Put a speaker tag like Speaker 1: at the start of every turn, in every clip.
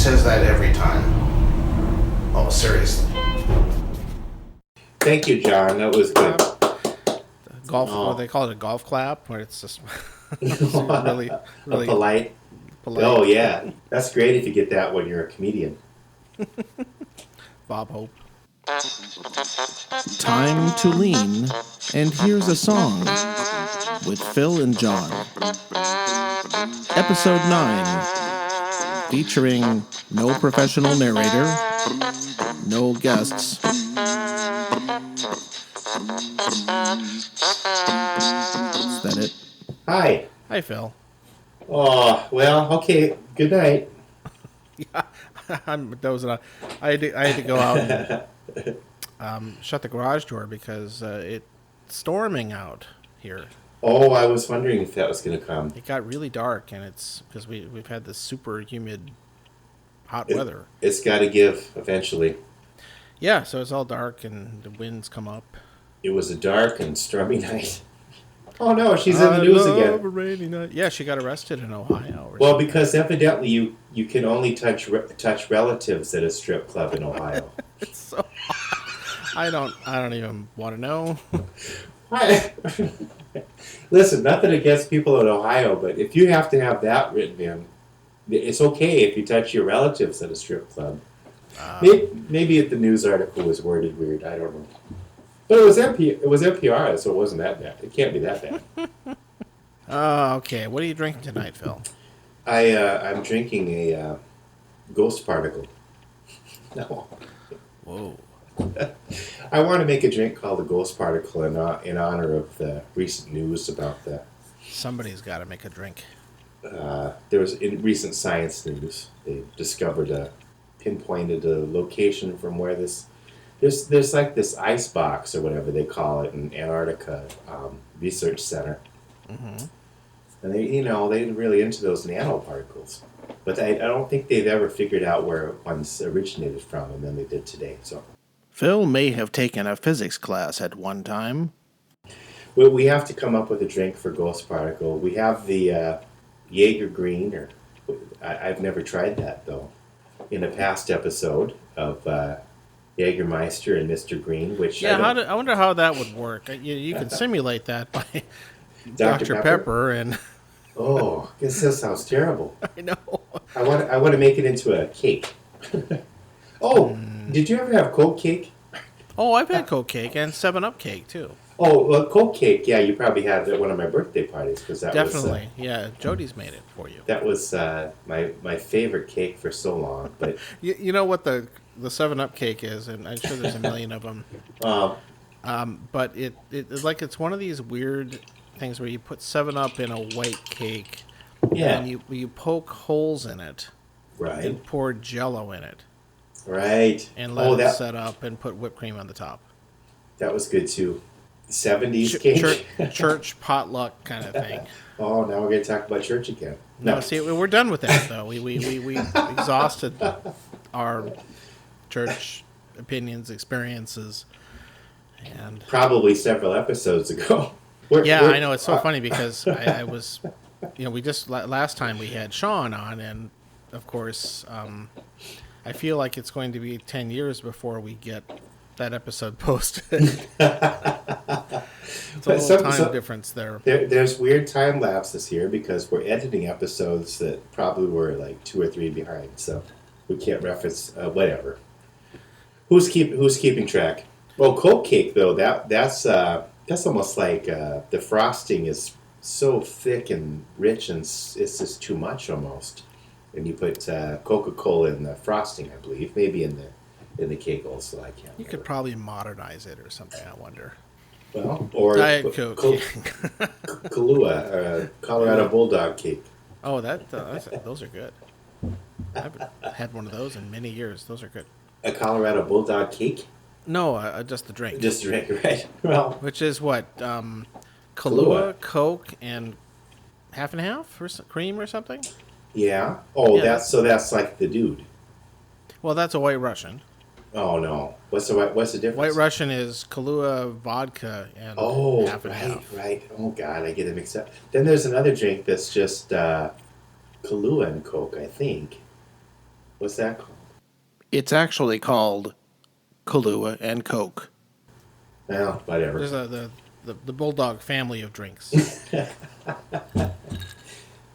Speaker 1: says that every time. Oh, seriously.
Speaker 2: Thank you, John. That was good.
Speaker 3: Golf.
Speaker 2: Oh.
Speaker 3: What they call it, a golf clap, where it's just really
Speaker 2: A polite. Oh yeah, that's great if you get that when you're a comedian.
Speaker 3: Bob Hope.
Speaker 4: Time to lean, and here's a song with Phil and John. Episode 9, featuring no professional narrator, no guests. Is that it?
Speaker 2: Hi.
Speaker 3: Hi, Phil.
Speaker 2: Oh, well, okay. Good night.
Speaker 3: Yeah, I'm dozing off. I had to go out and shut the garage door because it's storming out here.
Speaker 2: Oh, I was wondering if that was going to come.
Speaker 3: It got really dark, and it's because we've had this super humid, hot weather.
Speaker 2: It's got to give eventually.
Speaker 3: Yeah, so it's all dark, and the winds come up.
Speaker 2: It was a dark and stormy night. Oh no, she's in the news again.
Speaker 3: A rainy night. Yeah, she got arrested in Ohio.
Speaker 2: Well, because evidently you can only touch relatives at a strip club in Ohio.
Speaker 3: It's so hot. I don't even want to know.
Speaker 2: Listen, nothing against people in Ohio, but if you have to have that written in, it's okay if you touch your relatives at a strip club. Maybe the news article was worded weird. I don't know. But it was NPR, so it wasn't that bad. It can't be that bad.
Speaker 3: Okay. What are you drinking tonight, Phil?
Speaker 2: I'm drinking a ghost particle. No.
Speaker 3: Whoa.
Speaker 2: I want to make a drink called the Ghost Particle in honor of the recent news about the.
Speaker 3: Somebody's got to make a drink.
Speaker 2: There was in recent science news. They pinpointed a location from where there's like this ice box or whatever they call it in Antarctica research center. Mm-hmm. And they're really into those nanoparticles, but I don't think they've ever figured out where ones originated from, and then they did today. So
Speaker 4: Phil may have taken a physics class at one time.
Speaker 2: well, we have to come up with a drink for Ghost Particle. We have the Jaeger Green, or I've never tried that though. In a past episode of Jägermeister and Mr. Green, which
Speaker 3: I wonder how that would work. You can simulate that by Dr. Pepper and.
Speaker 2: Oh, this sounds terrible.
Speaker 3: I know.
Speaker 2: I want to make it into a cake. Oh, did you ever have Coke cake?
Speaker 3: Oh, I've had Coke cake and 7-Up cake too.
Speaker 2: Oh, well, Coke cake. Yeah, you probably had it at one of my birthday parties because that
Speaker 3: definitely. Yeah, Jody's made it for you.
Speaker 2: That was my favorite cake for so long. But
Speaker 3: you know what the 7-Up cake is, and I'm sure there's a million of them. But it's like it's one of these weird things where you put 7-Up in a white cake,
Speaker 2: yeah,
Speaker 3: and you poke holes in it,
Speaker 2: right,
Speaker 3: and pour Jell-O in it,
Speaker 2: right,
Speaker 3: and let it set up and put whipped cream on the top.
Speaker 2: That was good too. 70s cake,
Speaker 3: church potluck kind of thing.
Speaker 2: Oh, now we're going to talk about church again.
Speaker 3: No, see, we're done with that though. We exhausted our church opinions, experiences, and
Speaker 2: probably several episodes ago.
Speaker 3: I know it's so funny because I was, we just last time we had Sean on, and of course, I feel like it's going to be 10 years before we get that episode posted. It's a little time difference there.
Speaker 2: There's weird time lapses here because we're editing episodes that probably were like 2 or 3 behind, so we can't reference whatever. Who's keeping track? Well, Coke cake though, that's almost like the frosting is so thick and rich, and it's just too much almost. And you put Coca-Cola in the frosting, I believe, maybe in the cake also. I can't remember.
Speaker 3: You could probably modernize it or something, I wonder.
Speaker 2: Well, or
Speaker 3: Diet Coke.
Speaker 2: Kahlua, Colorado Bulldog cake.
Speaker 3: Oh, those are good. I haven't had one of those in many years. Those are good.
Speaker 2: A Colorado Bulldog cake?
Speaker 3: No, just the drink.
Speaker 2: Just the drink, right? Well,
Speaker 3: which is what? Kahlua, Coke, and half and half, or cream or something?
Speaker 2: Yeah. Oh,
Speaker 3: yeah,
Speaker 2: that's like the dude.
Speaker 3: Well, that's a White Russian.
Speaker 2: Oh no! What's the difference?
Speaker 3: White Russian is Kahlua vodka and half and half.
Speaker 2: Right. Oh God, I get it mixed up. Then there's another drink that's just Kahlua and Coke, I think. What's that called?
Speaker 3: It's actually called Kahlua and Coke.
Speaker 2: Well, whatever.
Speaker 3: There's the Bulldog family of drinks.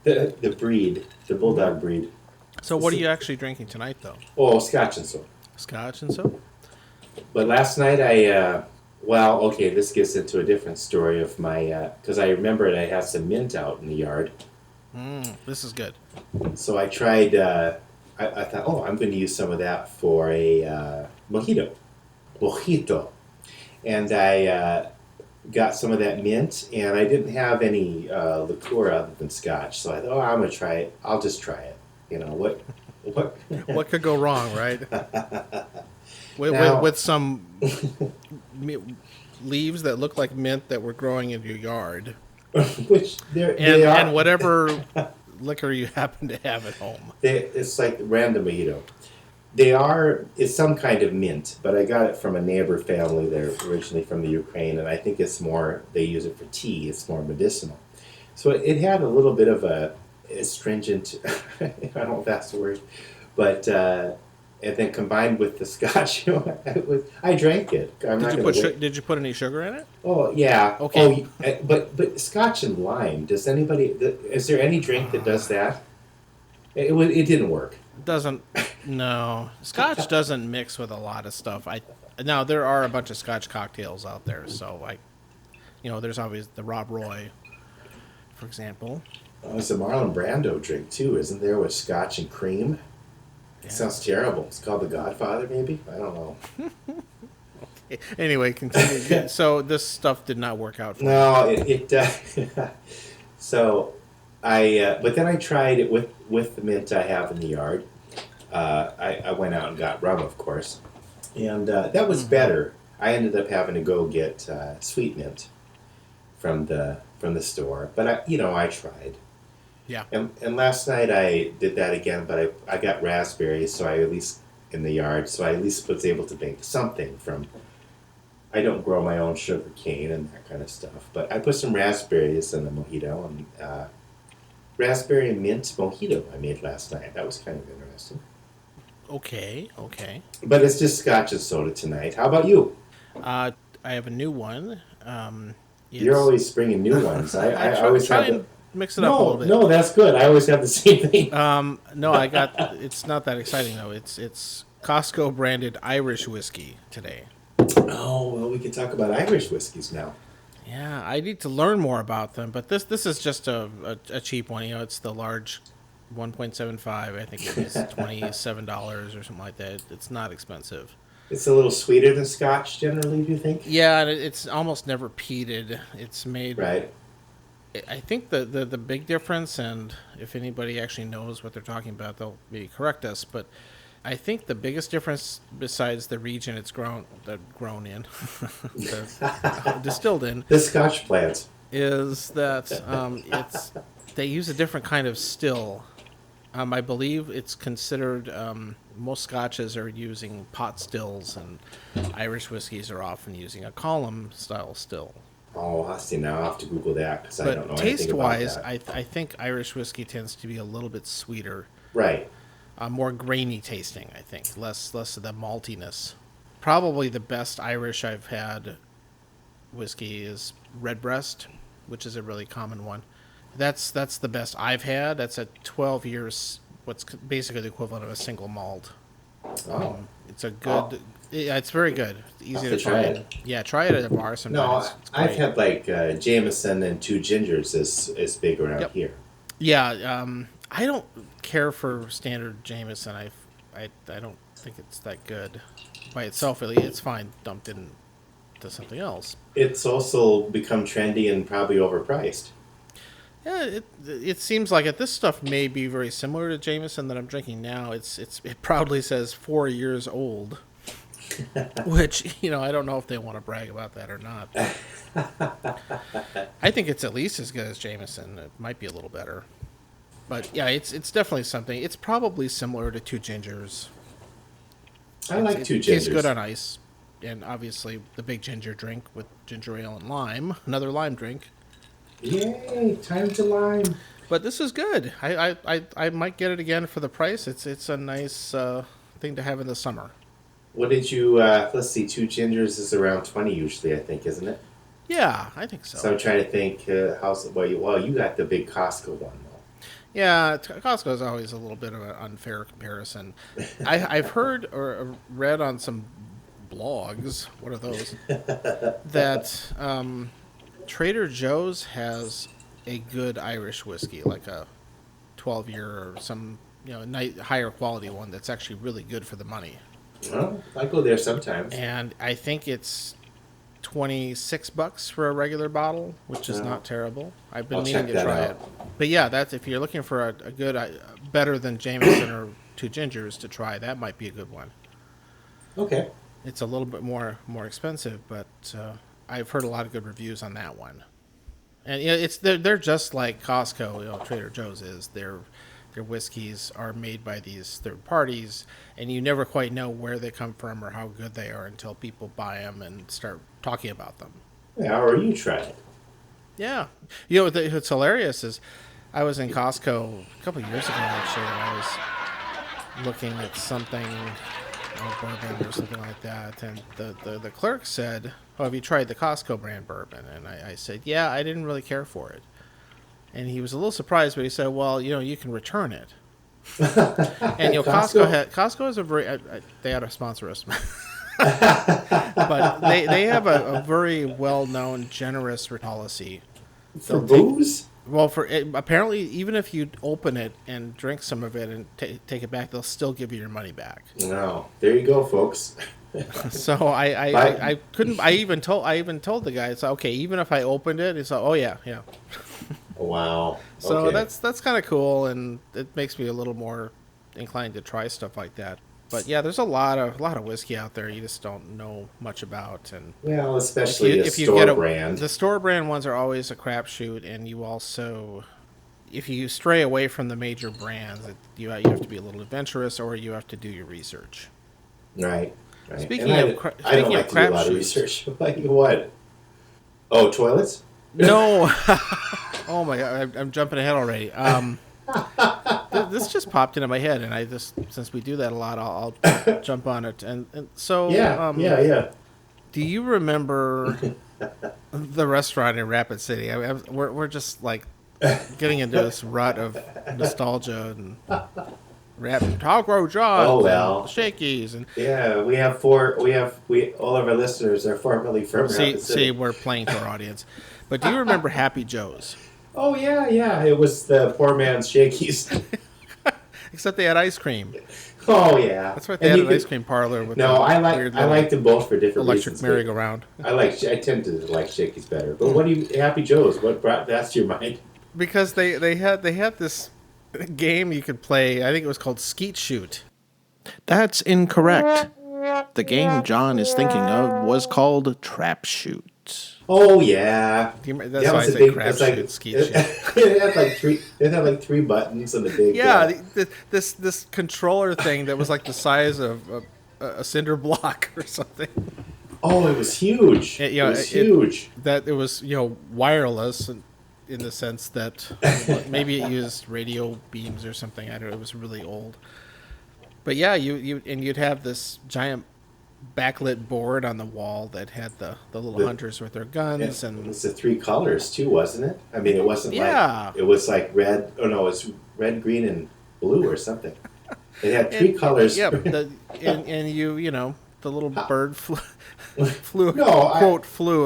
Speaker 2: The breed, the Bulldog breed.
Speaker 3: So what are you actually drinking tonight, though?
Speaker 2: Oh, Scotch and soda.
Speaker 3: Scotch and soda?
Speaker 2: But last night this gets into a different story of my, because I remembered I had some mint out in the yard.
Speaker 3: This is good.
Speaker 2: So I tried, I thought, I'm going to use some of that for a mojito. And I got some of that mint, and I didn't have any liqueur other than Scotch. So I thought, I'm going to try it. I'll just try it. You know, what?
Speaker 3: What could go wrong, right?
Speaker 2: Now-
Speaker 3: with some leaves that look like mint that were growing in your yard,
Speaker 2: Which they are.
Speaker 3: and whatever liquor you happen to have at home.
Speaker 2: It's like random mojito. It's some kind of mint, but I got it from a neighbor family. They're originally from the Ukraine, and I think they use it for tea. It's more medicinal. So it had a little bit of a astringent, I don't know if that's the word, but, and then combined with the Scotch, I drank it.
Speaker 3: Did you put any sugar in it?
Speaker 2: Oh, yeah.
Speaker 3: Okay.
Speaker 2: Oh, but Scotch and lime, is there any drink that does that? It didn't work.
Speaker 3: No. Scotch doesn't mix with a lot of stuff. Now there are a bunch of Scotch cocktails out there, so there's always the Rob Roy, for example.
Speaker 2: It's a Marlon Brando drink too, isn't there, with Scotch and cream?
Speaker 3: Yeah.
Speaker 2: It sounds terrible. It's called The Godfather, maybe? I don't know.
Speaker 3: Anyway, continue. So this stuff did not work out for you.
Speaker 2: No, so but then I tried it with the mint I have in the yard. I went out and got rum, of course, and that was better. I ended up having to go get sweet mint from the store, but I tried.
Speaker 3: Yeah.
Speaker 2: And last night I did that again, but I got raspberries, so I at least in the yard, so I at least was able to make something from. I don't grow my own sugar cane and that kind of stuff, but I put some raspberries in the mojito, and raspberry and mint mojito I made last night. That was kind of interesting.
Speaker 3: Okay.
Speaker 2: But it's just Scotch and soda tonight. How about you?
Speaker 3: I have a new one.
Speaker 2: You're always bringing new ones. I always
Speaker 3: try
Speaker 2: have
Speaker 3: and mix it up a little bit.
Speaker 2: No, that's good. I always have the same thing.
Speaker 3: No, it's not that exciting though. It's Costco branded Irish whiskey today.
Speaker 2: Oh, well, we can talk about Irish whiskeys now.
Speaker 3: Yeah, I need to learn more about them, but this is just a cheap one. It's the large 1.75. I think it was $27 or something like that. It's not expensive.
Speaker 2: It's a little sweeter than Scotch generally, do you think?
Speaker 3: Yeah, and it's almost never peated. It's made
Speaker 2: Right.
Speaker 3: I think the big difference, and if anybody actually knows what they're talking about, they'll maybe correct us, but I think the biggest difference, besides the region it's grown in, distilled in,
Speaker 2: The Scotch plants.
Speaker 3: is that they use a different kind of still. I believe it's considered most Scotches are using pot stills, and Irish whiskeys are often using a column style still.
Speaker 2: Oh, I see. Now I'll have to Google that because I don't know
Speaker 3: But
Speaker 2: anything about
Speaker 3: taste-wise,
Speaker 2: that.
Speaker 3: I think Irish whiskey tends to be a little bit sweeter.
Speaker 2: Right.
Speaker 3: More grainy tasting, I think. Less of the maltiness. Probably the best Irish I've had whiskey is Redbreast, which is a really common one. That's the best I've had. That's a 12 years, what's basically the equivalent of a single malt.
Speaker 2: Oh.
Speaker 3: It's a good. Yeah, it's very good. It's easy
Speaker 2: I'll
Speaker 3: to
Speaker 2: have to
Speaker 3: try.
Speaker 2: try it.
Speaker 3: Yeah, try it at a bar
Speaker 2: No,
Speaker 3: sometimes. It's
Speaker 2: I've
Speaker 3: great.
Speaker 2: had like Jameson and two gingers is big around
Speaker 3: Yep.
Speaker 2: here.
Speaker 3: Yeah, I don't care for standard Jameson. I don't think it's that good by itself. Really, it's fine dumped into something else.
Speaker 2: It's also become trendy and probably overpriced.
Speaker 3: Yeah, it seems like it. This stuff may be very similar to Jameson that I'm drinking now. It proudly says 4 years old, which I don't know if they want to brag about that or not. I think it's at least as good as Jameson. It might be a little better. But yeah, it's definitely something. It's probably similar to Two Gingers.
Speaker 2: I like two
Speaker 3: It tastes
Speaker 2: gingers.
Speaker 3: good on ice, and obviously the big ginger drink with ginger ale and lime, another lime drink.
Speaker 2: Yay! Time to lime.
Speaker 3: But this is good. I might get it again for the price. It's a nice thing to have in the summer.
Speaker 2: What did you? Let's see. Two gingers is around 20 usually, I think, isn't it?
Speaker 3: Yeah, I think so.
Speaker 2: So I'm trying to think. You got the big Costco one though.
Speaker 3: Yeah, Costco is always a little bit of an unfair comparison. I've heard or read on some blogs, what are those, that Trader Joe's has a good Irish whiskey, like a 12-year or some higher quality one that's actually really good for the money.
Speaker 2: Well, I go there sometimes.
Speaker 3: And I think it's $26 for a regular bottle, which is not terrible. I've been meaning to try it. But yeah, that's if you're looking for a good, better than Jameson or Two Gingers to try, that might be a good one.
Speaker 2: Okay.
Speaker 3: It's a little bit more expensive, but I've heard a lot of good reviews on that one. And they're just like Costco, Trader Joe's is. Their whiskeys are made by these third parties, and you never quite know where they come from or how good they are until people buy them and start talking about them.
Speaker 2: Yeah, or you try it.
Speaker 3: Yeah. What's hilarious is I was in Costco a couple of years ago, actually, and I was looking at something, bourbon or something like that, and the clerk said, "Oh, have you tried the Costco brand bourbon?" And I said, "Yeah, I didn't really care for it." And he was a little surprised, but he said, "Well, you can return it." And Costco has a very they ought to sponsor us, but they have a very well-known, generous policy
Speaker 2: for booze.
Speaker 3: Apparently, even if you open it and drink some of it and take it back, they'll still give you your money back.
Speaker 2: No, there you go, folks.
Speaker 3: So I couldn't. I even told the guy, it's okay. Even if I opened it, it's like, oh yeah.
Speaker 2: Wow.
Speaker 3: So
Speaker 2: okay.
Speaker 3: that's kind of cool, and it makes me a little more inclined to try stuff like that. But yeah, there's a lot of whiskey out there you just don't know much about, and
Speaker 2: especially if you get brand.
Speaker 3: The store brand ones are always a crapshoot, and you also, if you stray away from the major brands, you have to be a little adventurous, or you have to do your research.
Speaker 2: Right.
Speaker 3: Speaking
Speaker 2: I
Speaker 3: of
Speaker 2: do a lot of research. Like what? Oh, toilets?
Speaker 3: No. Oh my God, I'm jumping ahead already. This just popped into my head, and since we do that a lot, I'll jump on it. And so,
Speaker 2: yeah.
Speaker 3: Do you remember the restaurant in Rapid City? We're just like getting into this rut of nostalgia and Taco John's,
Speaker 2: oh well,
Speaker 3: and Shakey's, and
Speaker 2: we all of our listeners are formerly from Rapid City.
Speaker 3: See, we're playing to our audience. But do you remember Happy Joe's?
Speaker 2: Oh yeah. It was the poor man's Shakey's.
Speaker 3: Except they had ice cream.
Speaker 2: Oh yeah,
Speaker 3: that's right. They had an ice cream parlor with.
Speaker 2: I like them both for different
Speaker 3: electric
Speaker 2: reasons.
Speaker 3: merry-go-round.
Speaker 2: I tend to like Shakey's better. But what do you Happy Joe's? What brought that to your mind?
Speaker 3: Because they had this game you could play. I think it was called Skeet Shoot.
Speaker 4: That's incorrect. The game John is thinking of was called Trap Shoot.
Speaker 2: Oh yeah,
Speaker 3: that's why I say crap shoot, Skeet Shoot.
Speaker 2: It had like three buttons and a big.
Speaker 3: Yeah, this controller thing that was like the size of a cinder block or something.
Speaker 2: Oh, it was huge. It was huge.
Speaker 3: It was wireless in the sense that maybe it used radio beams or something. I don't know. It was really old. But yeah, you'd have this giant backlit board on the wall that had the little hunters with their guns, and
Speaker 2: it was the three colors too, wasn't it? I mean, it wasn't
Speaker 3: like
Speaker 2: it was like red. Oh no, it's red, green, and blue or something. It had three colors.
Speaker 3: Yep, and the little bird flew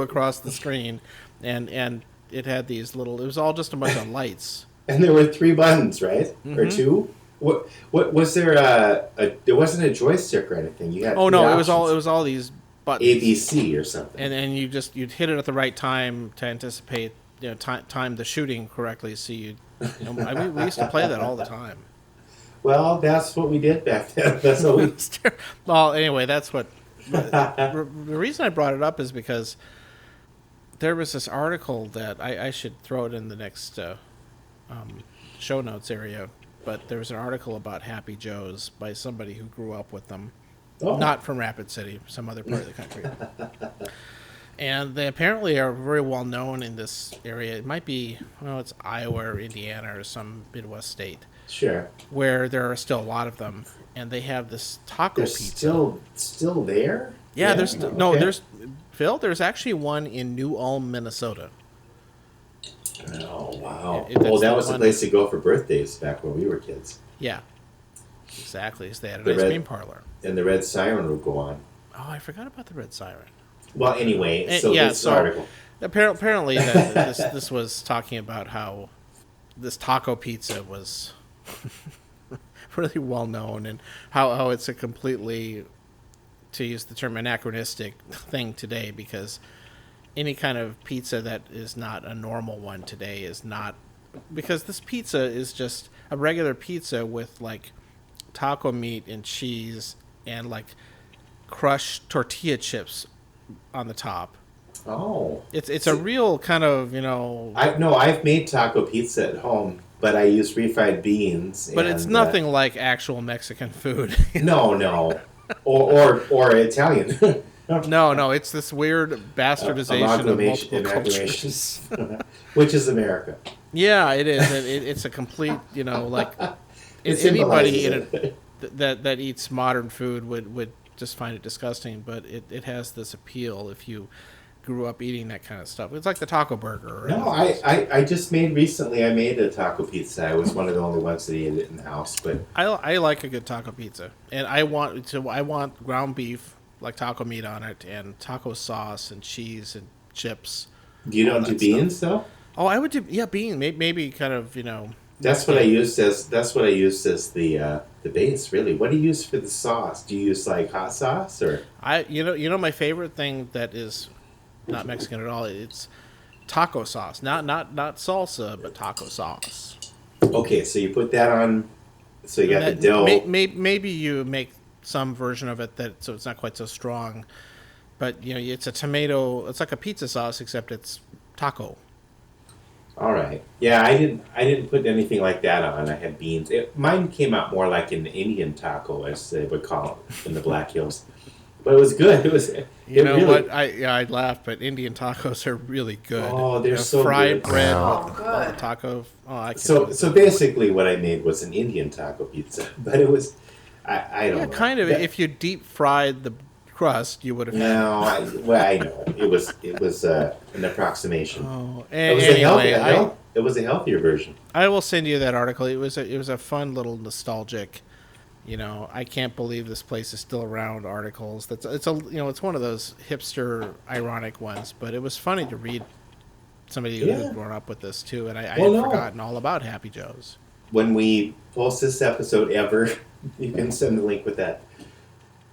Speaker 3: across the screen, and it had these little. It was all just a bunch of lights.
Speaker 2: And there were three buttons, right, or two. What was there? There wasn't a joystick or anything. You had.
Speaker 3: Oh no! It was all these buttons.
Speaker 2: ABC or something.
Speaker 3: And you'd hit it at the right time to anticipate, time the shooting correctly. So we used to play that all the time.
Speaker 2: Well, that's what we did back then. That's what we.
Speaker 3: Well, anyway, that's what. The reason I brought it up is because there was this article that I should throw it in the next show notes area. But there was an article about Happy Joe's by somebody who grew up with them, not from Rapid City, some other part of the country. And they apparently are very well known in this area. It might be, well, it's Iowa or Indiana or some Midwest state
Speaker 2: Sure.
Speaker 3: where there are still a lot of them. And they have this taco
Speaker 2: They're
Speaker 3: pizza.
Speaker 2: still there?
Speaker 3: Yeah, there's no,
Speaker 2: okay.
Speaker 3: there's Phil. There's actually one in New Ulm, Minnesota.
Speaker 2: Oh, wow.
Speaker 3: That's
Speaker 2: That
Speaker 3: the
Speaker 2: was the
Speaker 3: one-
Speaker 2: place to go for birthdays back when we were kids.
Speaker 3: Yeah, exactly. So they had an
Speaker 2: The
Speaker 3: ice
Speaker 2: red-
Speaker 3: cream parlor.
Speaker 2: And the red siren would go on.
Speaker 3: Oh, I forgot about the red siren.
Speaker 2: Well, anyway,
Speaker 3: Eh,
Speaker 2: so
Speaker 3: yeah,
Speaker 2: this
Speaker 3: so-
Speaker 2: article.
Speaker 3: Apparently, this was talking about how this taco pizza was really well known, and how it's a completely, to use the term, anachronistic thing today, because any kind of pizza that is not a normal one today is not, because this pizza is just a regular pizza with like taco meat and cheese and like crushed tortilla chips on the top.
Speaker 2: Oh.
Speaker 3: It's a real kind of,
Speaker 2: I've made taco pizza at home, but I use refried beans.
Speaker 3: but it's
Speaker 2: and,
Speaker 3: nothing like actual Mexican food.
Speaker 2: No. Or Italian.
Speaker 3: No, it's this weird bastardization of multiple
Speaker 2: amalgamation,
Speaker 3: cultures.
Speaker 2: which is America.
Speaker 3: Yeah, it is. It's a complete, like
Speaker 2: It
Speaker 3: anybody
Speaker 2: symbolizes
Speaker 3: in it that eats modern food would just find it disgusting, but it has this appeal if you grew up eating that kind of stuff. It's like the taco burger.
Speaker 2: No, I just made recently. I made a taco pizza. I was one of the only ones that ate it in the house, but
Speaker 3: I like a good taco pizza, and I want ground beef, like taco meat on it, and taco sauce and cheese and chips.
Speaker 2: you don't do
Speaker 3: that
Speaker 2: beans though.
Speaker 3: Oh, I would do bean, maybe kind of
Speaker 2: That's what I used as the base. Really, what do you use for the sauce? Do you use like hot sauce or?
Speaker 3: My favorite thing that is not Mexican at all. It's taco sauce, not salsa, but taco sauce.
Speaker 2: Okay, so you put that on. So you got the dough.
Speaker 3: Maybe you make some version of it so it's not quite so strong, but it's a tomato. It's like a pizza sauce except it's taco.
Speaker 2: All right. Yeah, I didn't put anything like that on. I had beans. Mine came out more like an Indian taco, as they would call it in the Black Hills. But it was good. It was.
Speaker 3: What? I'd laugh, but Indian tacos are really good.
Speaker 2: Oh, they're so
Speaker 3: fried
Speaker 2: good.
Speaker 3: bread
Speaker 1: Oh,
Speaker 3: with
Speaker 1: good.
Speaker 3: taco. Oh, I can
Speaker 2: So basically, what I made was an Indian taco pizza, but it was. I don't know.
Speaker 3: kind of. If you deep fried the crust, you would have.
Speaker 2: No, I know it was an approximation.
Speaker 3: Oh,
Speaker 2: It was
Speaker 3: anyway,
Speaker 2: it was a healthier version.
Speaker 3: I will send you that article. It was a fun little nostalgic. I can't believe this place is still around. Articles. It's one of those hipster ironic ones, but it was funny to read. Somebody who had grown up with this too, and I had forgotten all about Happy Joe's.
Speaker 2: When we post this episode ever, you can send the link with that.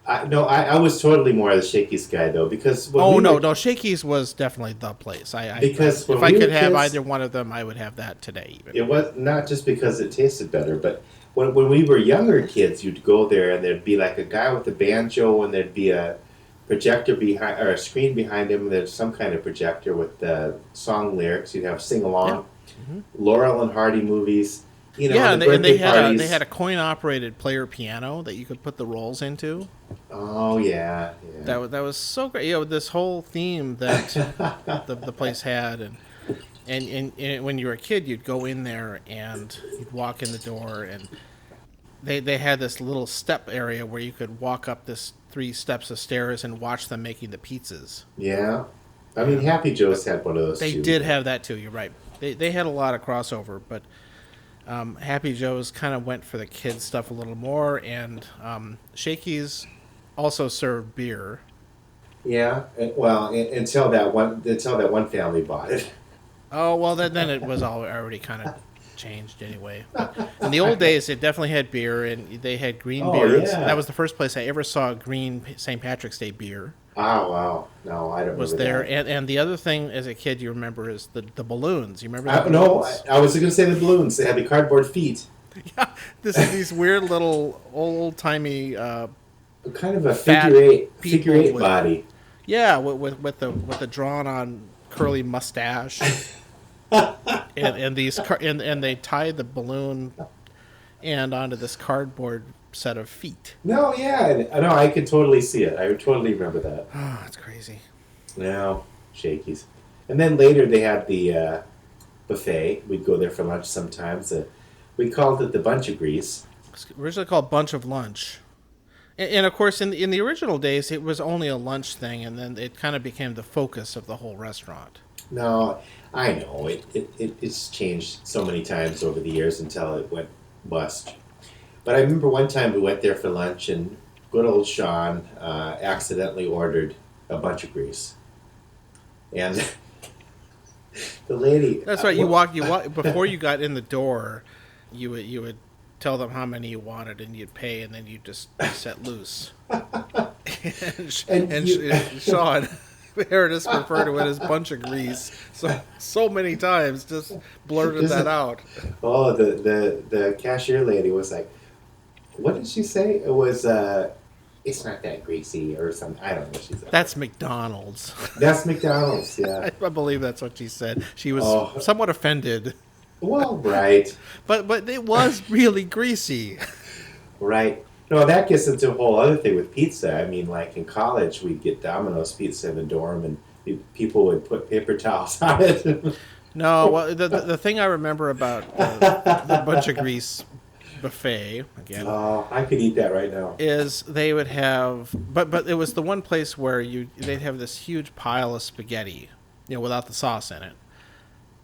Speaker 2: I was totally more of the Shakey's guy though, because
Speaker 3: No, Shakey's was definitely the place.
Speaker 2: Because when
Speaker 3: if I
Speaker 2: we
Speaker 3: could
Speaker 2: were
Speaker 3: have
Speaker 2: kids-
Speaker 3: either one of them, I would have that today. Even
Speaker 2: it was not just because it tasted better, but when we were younger kids, you'd go there and there'd be like a guy with a banjo, and there'd be a projector behind or a screen behind him. And there's some kind of projector with the song lyrics. You'd have sing along, Laurel and Hardy movies.
Speaker 3: and
Speaker 2: the
Speaker 3: they
Speaker 2: birthday
Speaker 3: had a coin operated player piano that you could put the rolls into.
Speaker 2: Oh yeah.
Speaker 3: That was so great. This whole theme that the place had, and when you were a kid, you'd go in there and you'd walk in the door, and they had this little step area where you could walk up this 3 steps of stairs and watch them making the pizzas.
Speaker 2: Yeah. I mean, Happy Joe's had one of those
Speaker 3: They
Speaker 2: too.
Speaker 3: did have that too. You're right. They had a lot of crossover, but Happy Joe's kind of went for the kids stuff a little more, and Shakey's also served beer.
Speaker 2: Yeah. Well, until that one family bought it.
Speaker 3: Oh well, then it was already kind of changed anyway. But in the old days, it definitely had beer, and they had green beers.
Speaker 2: Yeah.
Speaker 3: That was the first place I ever saw green St. Patrick's Day beer.
Speaker 2: Oh wow. No, I don't
Speaker 3: Was
Speaker 2: remember
Speaker 3: there,
Speaker 2: that.
Speaker 3: and the other thing as a kid you remember is the balloons. You remember? The
Speaker 2: No,
Speaker 3: balloons?
Speaker 2: I was going to say the balloons. They had the cardboard feet.
Speaker 3: Yeah, these weird little old timey.
Speaker 2: Kind of a
Speaker 3: Fat
Speaker 2: figure eight
Speaker 3: with-
Speaker 2: body.
Speaker 3: Yeah, with the drawn on curly mustache, and they tied the balloon and onto this cardboard set of feet.
Speaker 2: No, yeah. No, I could totally see it. I would totally remember that.
Speaker 3: Oh, it's crazy.
Speaker 2: No. Shakey's. And then later they had the buffet. We'd go there for lunch sometimes. We called it the Bunch of Grease.
Speaker 3: It's originally called Bunch of Lunch. And of course, in the original days, it was only a lunch thing, and then it kind of became the focus of the whole restaurant.
Speaker 2: No, I know. It's changed so many times over the years until it went bust. But I remember one time we went there for lunch, and good old Sean accidentally ordered a Bunch of Grease. And the lady...
Speaker 3: That's right. You walk before you got in the door, you would tell them how many you wanted, and you'd pay, and then you'd just set loose. and Sean heard us refer to it as Bunch of Grease so many times, just blurted that out.
Speaker 2: Oh, the cashier lady was like, what did she say? It was, it's not that greasy or something. I don't know what she said.
Speaker 3: That's McDonald's.
Speaker 2: That's McDonald's, yeah.
Speaker 3: I believe that's what she said. She was somewhat offended.
Speaker 2: Well, right.
Speaker 3: But it was really greasy.
Speaker 2: Right. No, that gets into a whole other thing with pizza. I mean, like in college, we'd get Domino's pizza in the dorm, and people would put paper towels on it.
Speaker 3: No, well, the thing I remember about the Bunch of Grease buffet, again...
Speaker 2: Oh, I could eat that right now.
Speaker 3: Is they would have... But it was the one place where they'd have this huge pile of spaghetti, without the sauce in it.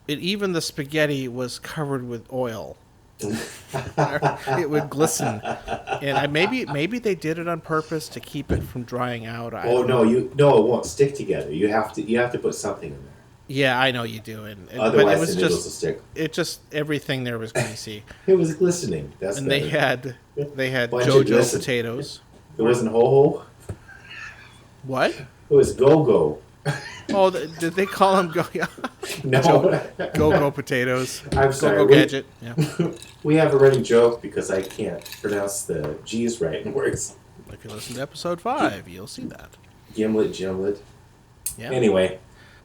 Speaker 3: Even the spaghetti was covered with oil. It would glisten, and maybe they did it on purpose to keep it from drying out.
Speaker 2: No, it won't stick together. You have to put something in there.
Speaker 3: Yeah, I know you do, and
Speaker 2: otherwise
Speaker 3: but it was
Speaker 2: the noodles will stick.
Speaker 3: It just everything there was greasy.
Speaker 2: It was glistening. That's
Speaker 3: and
Speaker 2: better.
Speaker 3: they had
Speaker 2: Bunch of
Speaker 3: JoJo
Speaker 2: glisten.
Speaker 3: potatoes.
Speaker 2: It wasn't ho-ho.
Speaker 3: What?
Speaker 2: It was go-go.
Speaker 3: Oh, did they call them go?
Speaker 2: No.
Speaker 3: Go potatoes.
Speaker 2: I'm sorry.
Speaker 3: Go gadget. Yeah.
Speaker 2: We have a running joke because I can't pronounce the G's right in words.
Speaker 3: If you listen to episode 5, you'll see that.
Speaker 2: Gimlet.
Speaker 3: Yeah.
Speaker 2: Anyway.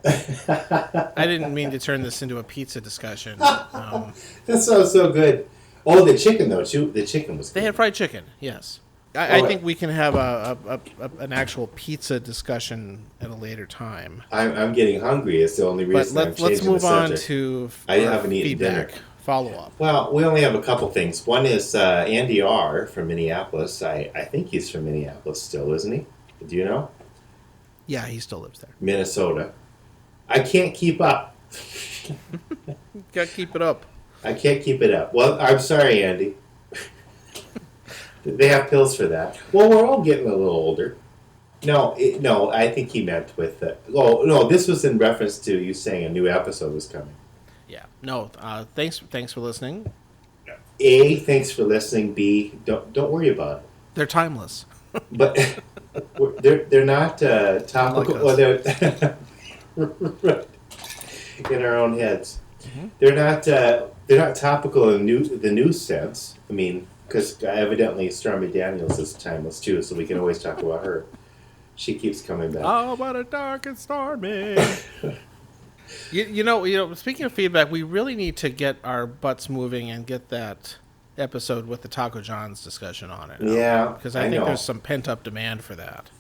Speaker 3: I didn't mean to turn this into a pizza discussion.
Speaker 2: That sounds so good. Oh, the chicken though too. The chicken was good.
Speaker 3: They had fried chicken. Yes. I think we can have an actual pizza discussion at a later time.
Speaker 2: I'm getting hungry. It's the only reason I'm changing
Speaker 3: let's move
Speaker 2: the
Speaker 3: on
Speaker 2: subject.
Speaker 3: to
Speaker 2: I haven't eaten
Speaker 3: feedback.
Speaker 2: dinner.
Speaker 3: Follow-up.
Speaker 2: Well, we only have a couple things. One is Andy R. from Minneapolis. I think he's from Minneapolis still, isn't he? Do you know?
Speaker 3: Yeah, he still lives there.
Speaker 2: Minnesota. I can't keep up.
Speaker 3: Got to keep it up.
Speaker 2: I can't keep it up. Well, I'm sorry, Andy. They have pills for that. Well, we're all getting a little older. No, I think he meant with... this was in reference to you saying a new episode was coming.
Speaker 3: Yeah. No, thanks for listening.
Speaker 2: A, thanks for listening. B, don't worry about it.
Speaker 3: They're timeless.
Speaker 2: But they're not topical. Well, they're in our own heads. Mm-hmm. They're not topical in the news sense. I mean, because evidently Stormy Daniels is timeless too, so we can always talk about her. She keeps coming back.
Speaker 3: Oh, what a dark and stormy. you know. Speaking of feedback, we really need to get our butts moving and get that episode with the Taco John's discussion on it.
Speaker 2: Yeah,
Speaker 3: because I think there's some pent up demand for that.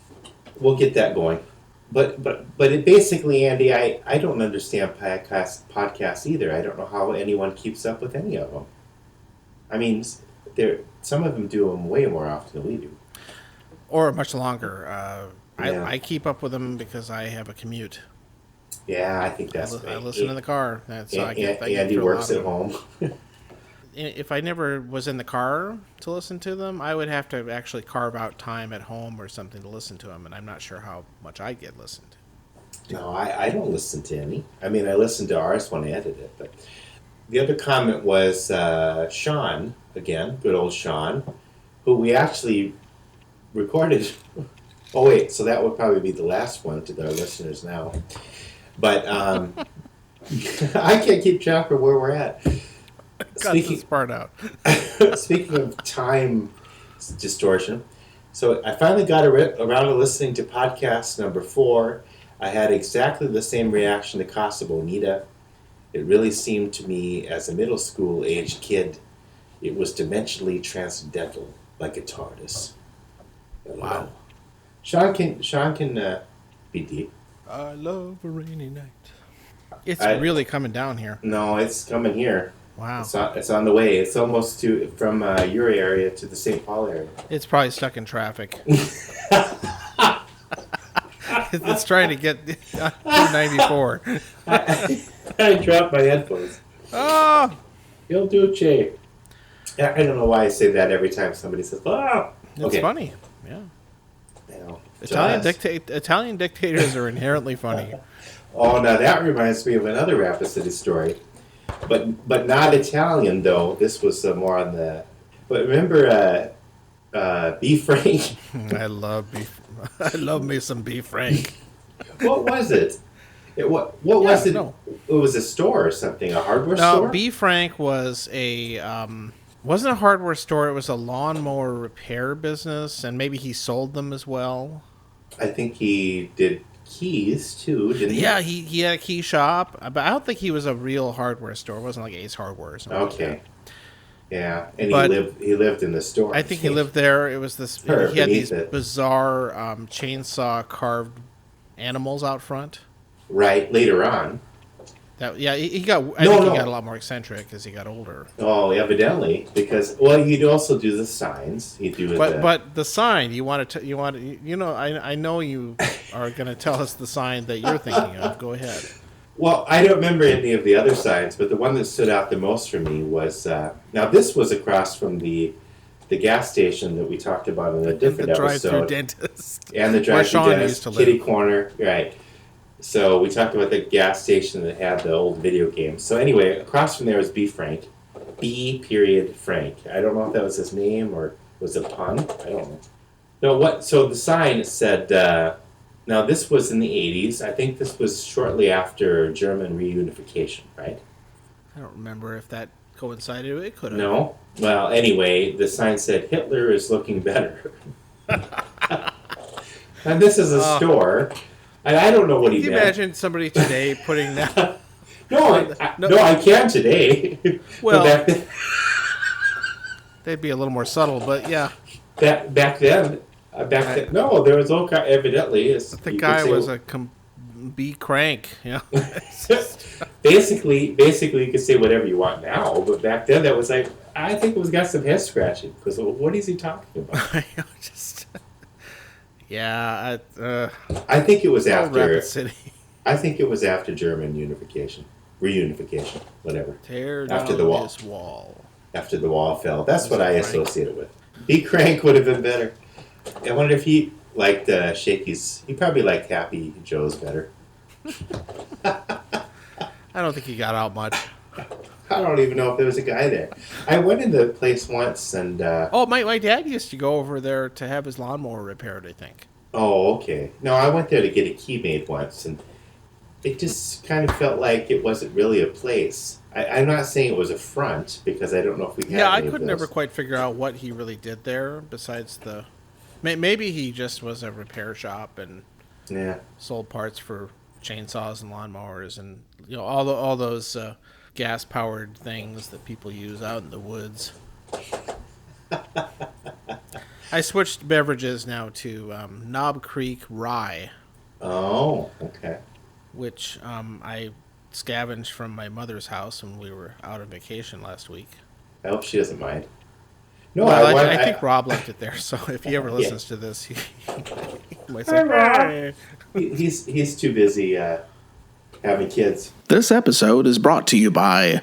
Speaker 2: We'll get that going. But it basically, Andy, I don't understand podcasts either. I don't know how anyone keeps up with any of them. I mean, some of them do them way more often than we do.
Speaker 3: Or much longer.
Speaker 2: Yeah.
Speaker 3: I keep up with them because I have a commute.
Speaker 2: Yeah, I think that's
Speaker 3: I listen in the car.
Speaker 2: Andy works at home.
Speaker 3: If I never was in the car to listen to them, I would have to actually carve out time at home or something to listen to them, and I'm not sure how much I get listened to.
Speaker 2: No, I don't listen to any. I mean, I listen to ours when I edit it. But the other comment was Sean, again, good old Sean, who we actually recorded. Oh, wait, so that would probably be the last one to our listeners now. But I can't keep track of where we're at.
Speaker 3: Cut this part out.
Speaker 2: Speaking of time distortion, so I finally got around to listening to podcast number 4. I had exactly the same reaction to Casa Bonita. It really seemed to me, as a middle school aged kid, it was dimensionally transcendental, like a TARDIS.
Speaker 3: Wow.
Speaker 2: Sean can be deep.
Speaker 3: I love a rainy night. It's
Speaker 2: I-
Speaker 3: really coming down here.
Speaker 2: No, it's coming here.
Speaker 3: Wow.
Speaker 2: It's on the way. It's almost from your area to the St. Paul area.
Speaker 3: It's probably stuck in traffic. It's trying to get through 94.
Speaker 2: I dropped my headphones.
Speaker 3: Oh!
Speaker 2: Il Duce. I don't know why I say that every time somebody says, "Oh."
Speaker 3: It's funny. Yeah.
Speaker 2: You know,
Speaker 3: Italian dictators are inherently funny.
Speaker 2: Oh, now that reminds me of another Rhapsody story, but not Italian though. This was more on the. But remember, Beef Frank.
Speaker 3: I love beef. I love me some beef frank.
Speaker 2: What was it? What was it?
Speaker 3: No.
Speaker 2: It was a store or something, a hardware
Speaker 3: No,
Speaker 2: store.
Speaker 3: Beef Frank was wasn't a hardware store. It was a lawnmower repair business, and maybe he sold them as well.
Speaker 2: I think he did keys too, didn't he?
Speaker 3: Yeah, he had a key shop, but I don't think he was a real hardware store. It wasn't like Ace Hardware or something.
Speaker 2: Okay.
Speaker 3: Like that.
Speaker 2: Yeah, and
Speaker 3: But
Speaker 2: he lived in the store.
Speaker 3: I think he lived there. It was this.
Speaker 2: Or
Speaker 3: He had these
Speaker 2: beneath it.
Speaker 3: bizarre chainsaw carved animals out front.
Speaker 2: Right later on.
Speaker 3: He got. I
Speaker 2: No,
Speaker 3: think
Speaker 2: no.
Speaker 3: he got a lot more eccentric as he got older.
Speaker 2: Oh, evidently, because he'd also do the signs. He'd do
Speaker 3: But the sign you want to I know you are going to tell us the sign that you're thinking of. Go ahead.
Speaker 2: Well, I don't remember any of the other signs, but the one that stood out the most for me was now this was across from the gas station that we talked about in a different
Speaker 3: The drive-through
Speaker 2: episode,
Speaker 3: dentist.
Speaker 2: and the
Speaker 3: Where
Speaker 2: drive-through
Speaker 3: Sean
Speaker 2: dentist,
Speaker 3: used to live.
Speaker 2: kitty corner, right? So we talked about the gas station that had the old video games. So anyway, across from there was B. Frank, B. Frank. I don't know if that was his name or was it a pun. I don't know. No, what? So the sign said. Now, this was in the 80s. I think this was shortly after German reunification, right?
Speaker 3: I don't remember if that coincided. It could have.
Speaker 2: No? Well, anyway, the sign said, Hitler is looking better. And this is a store. And I don't know what he
Speaker 3: Can you
Speaker 2: meant.
Speaker 3: imagine somebody today putting that?
Speaker 2: No, I can today.
Speaker 3: Well,
Speaker 2: But back then,
Speaker 3: they'd be a little more subtle, but yeah.
Speaker 2: back then, no, there was all kind. Evidently,
Speaker 3: The guy was a B crank. Yeah.
Speaker 2: basically, you could say whatever you want now, but back then that was like, I think it was got some head scratching because what is he talking about?
Speaker 3: Yeah.
Speaker 2: I think it was after.
Speaker 3: Rapid City.
Speaker 2: I think it was after German reunification, whatever.
Speaker 3: Tear
Speaker 2: After
Speaker 3: down
Speaker 2: the wall.
Speaker 3: this wall.
Speaker 2: After the wall fell, that's
Speaker 3: Was
Speaker 2: what
Speaker 3: it
Speaker 2: I
Speaker 3: Crank?
Speaker 2: associate it with. B Crank would have been better. I wonder if he liked Shakey's. He probably liked Happy Joe's better.
Speaker 3: I don't think he got out much.
Speaker 2: I don't even know if there was a guy there. I went in the place once and.
Speaker 3: Oh, my dad used to go over there to have his lawnmower repaired, I think.
Speaker 2: Oh, okay. No, I went there to get a key made once, and it just kind of felt like it wasn't really a place. I'm not saying it was a front because I don't know if we had.
Speaker 3: Yeah, I
Speaker 2: any of
Speaker 3: could
Speaker 2: those.
Speaker 3: never quite figure out what he really did there besides the. Maybe he just was a repair shop and
Speaker 2: Yeah.
Speaker 3: sold parts for chainsaws and lawnmowers and all those gas powered things that people use out in the woods. I switched beverages now to Knob Creek Rye,
Speaker 2: Oh, okay.
Speaker 3: which I scavenged from my mother's house when we were out on vacation last week.
Speaker 2: I hope she doesn't mind. No,
Speaker 3: Well,
Speaker 2: I
Speaker 3: I think Rob left it there, so if he ever
Speaker 2: Yeah.
Speaker 3: listens to this, he might say, "Hey."
Speaker 2: he's too busy having kids.
Speaker 4: This episode is brought to you by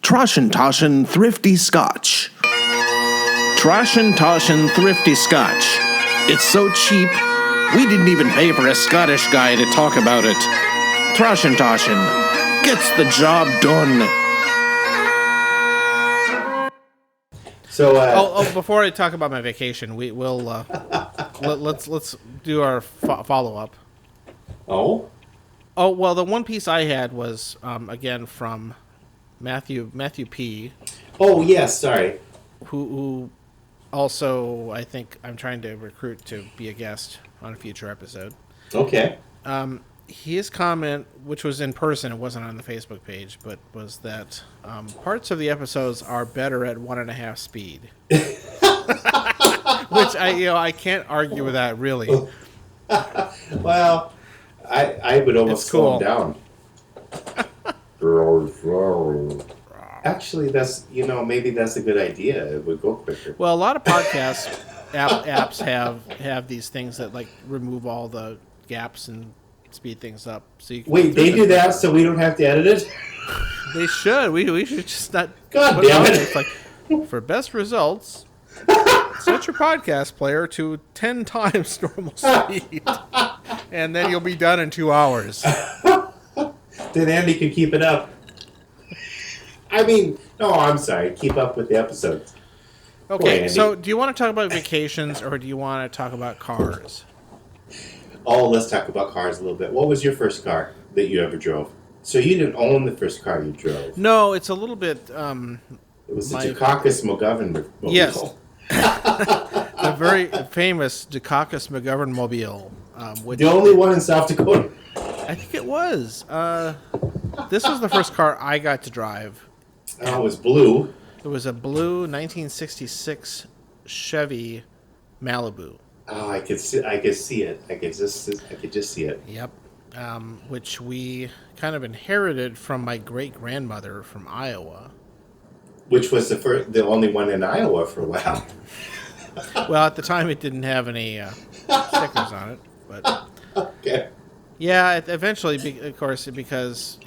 Speaker 4: Troshin Toshin Thrifty Scotch. Troshin Toshin Thrifty Scotch. It's so cheap, we didn't even pay for a Scottish guy to talk about it. Troshin Toshin gets the job done.
Speaker 2: So,
Speaker 3: Before I talk about my vacation, we will let's do our follow up.
Speaker 2: oh,
Speaker 3: Oh well, the one piece I had was again from Matthew P,
Speaker 2: oh yes, sorry.
Speaker 3: who also I think I'm trying to recruit to be a guest on a future episode.
Speaker 2: Okay.
Speaker 3: His comment, which was in person, it wasn't on the Facebook page, but was that parts of the episodes are better at 1.5 speed. Which I can't argue with that really.
Speaker 2: Well, I would almost
Speaker 3: It's
Speaker 2: slow
Speaker 3: cool.
Speaker 2: him down. Actually, that's maybe that's a good idea. It would go quicker.
Speaker 3: Well, a lot of podcast apps have these things that like remove all the gaps and speed things up. So you can
Speaker 2: Wait, they do that so we don't have to edit it?
Speaker 3: They should. We should just not.
Speaker 2: God
Speaker 3: put
Speaker 2: damn
Speaker 3: on
Speaker 2: it.
Speaker 3: there. It's like for best results, set your podcast player to 10 times normal speed, and then you'll be done in 2 hours.
Speaker 2: Then Andy can keep it up. I mean, no, I'm sorry. Keep up with the episodes. Boy,
Speaker 3: Okay,
Speaker 2: Andy.
Speaker 3: so do you want to talk about vacations or do you want to talk about cars?
Speaker 2: Oh, let's talk about cars a little bit. What was your first car that you ever drove? So you didn't own the first car you drove.
Speaker 3: No, it's a little bit.
Speaker 2: It was the
Speaker 3: my-
Speaker 2: Dukakis McGovern mobile.
Speaker 3: Yes. The very famous Dukakis McGovern mobile. Which
Speaker 2: The only one in South Dakota.
Speaker 3: I think it was. This was the first car I got to drive.
Speaker 2: Oh, it was blue.
Speaker 3: It was a blue 1966 Chevy Malibu.
Speaker 2: Oh, I could see it. I could just see it.
Speaker 3: Yep. Which we kind of inherited from my great grandmother from Iowa.
Speaker 2: Which was the only one in Iowa for a while.
Speaker 3: Well, at the time it didn't have any stickers on it, but
Speaker 2: Okay.
Speaker 3: yeah, eventually, of course, because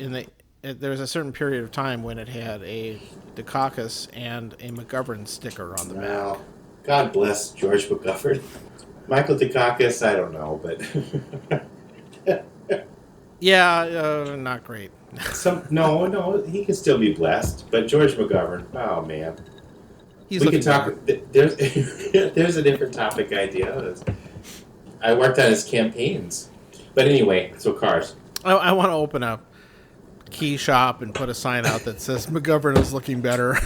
Speaker 3: there was a certain period of time when it had a Dukakis and a McGovern sticker on the back.
Speaker 2: Well, God bless George McGovern. Michael Dukakis, I don't know, but
Speaker 3: Yeah, not great.
Speaker 2: no, he can still be blessed. But George McGovern, oh man,
Speaker 3: He's
Speaker 2: we
Speaker 3: looking
Speaker 2: can talk.
Speaker 3: better.
Speaker 2: There's a different topic idea. I worked on his campaigns, but anyway, so cars.
Speaker 3: I want to open a key shop and put a sign out that says McGovern is looking better.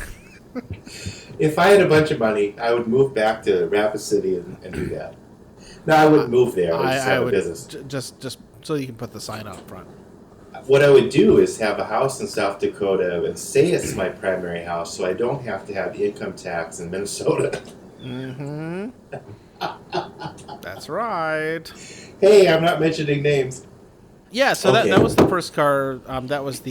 Speaker 2: If I had a bunch of money, I would move back to Rapid City and do that. No, I wouldn't move there. I would just have a
Speaker 3: would
Speaker 2: business.
Speaker 3: just so you can put the sign out front.
Speaker 2: What I would do is have a house in South Dakota and say it's my primary house, so I don't have to have the income tax in Minnesota.
Speaker 3: Mm-hmm. That's right.
Speaker 2: Hey, I'm not mentioning names.
Speaker 3: Yeah, so
Speaker 2: Okay.
Speaker 3: that was the first car. That was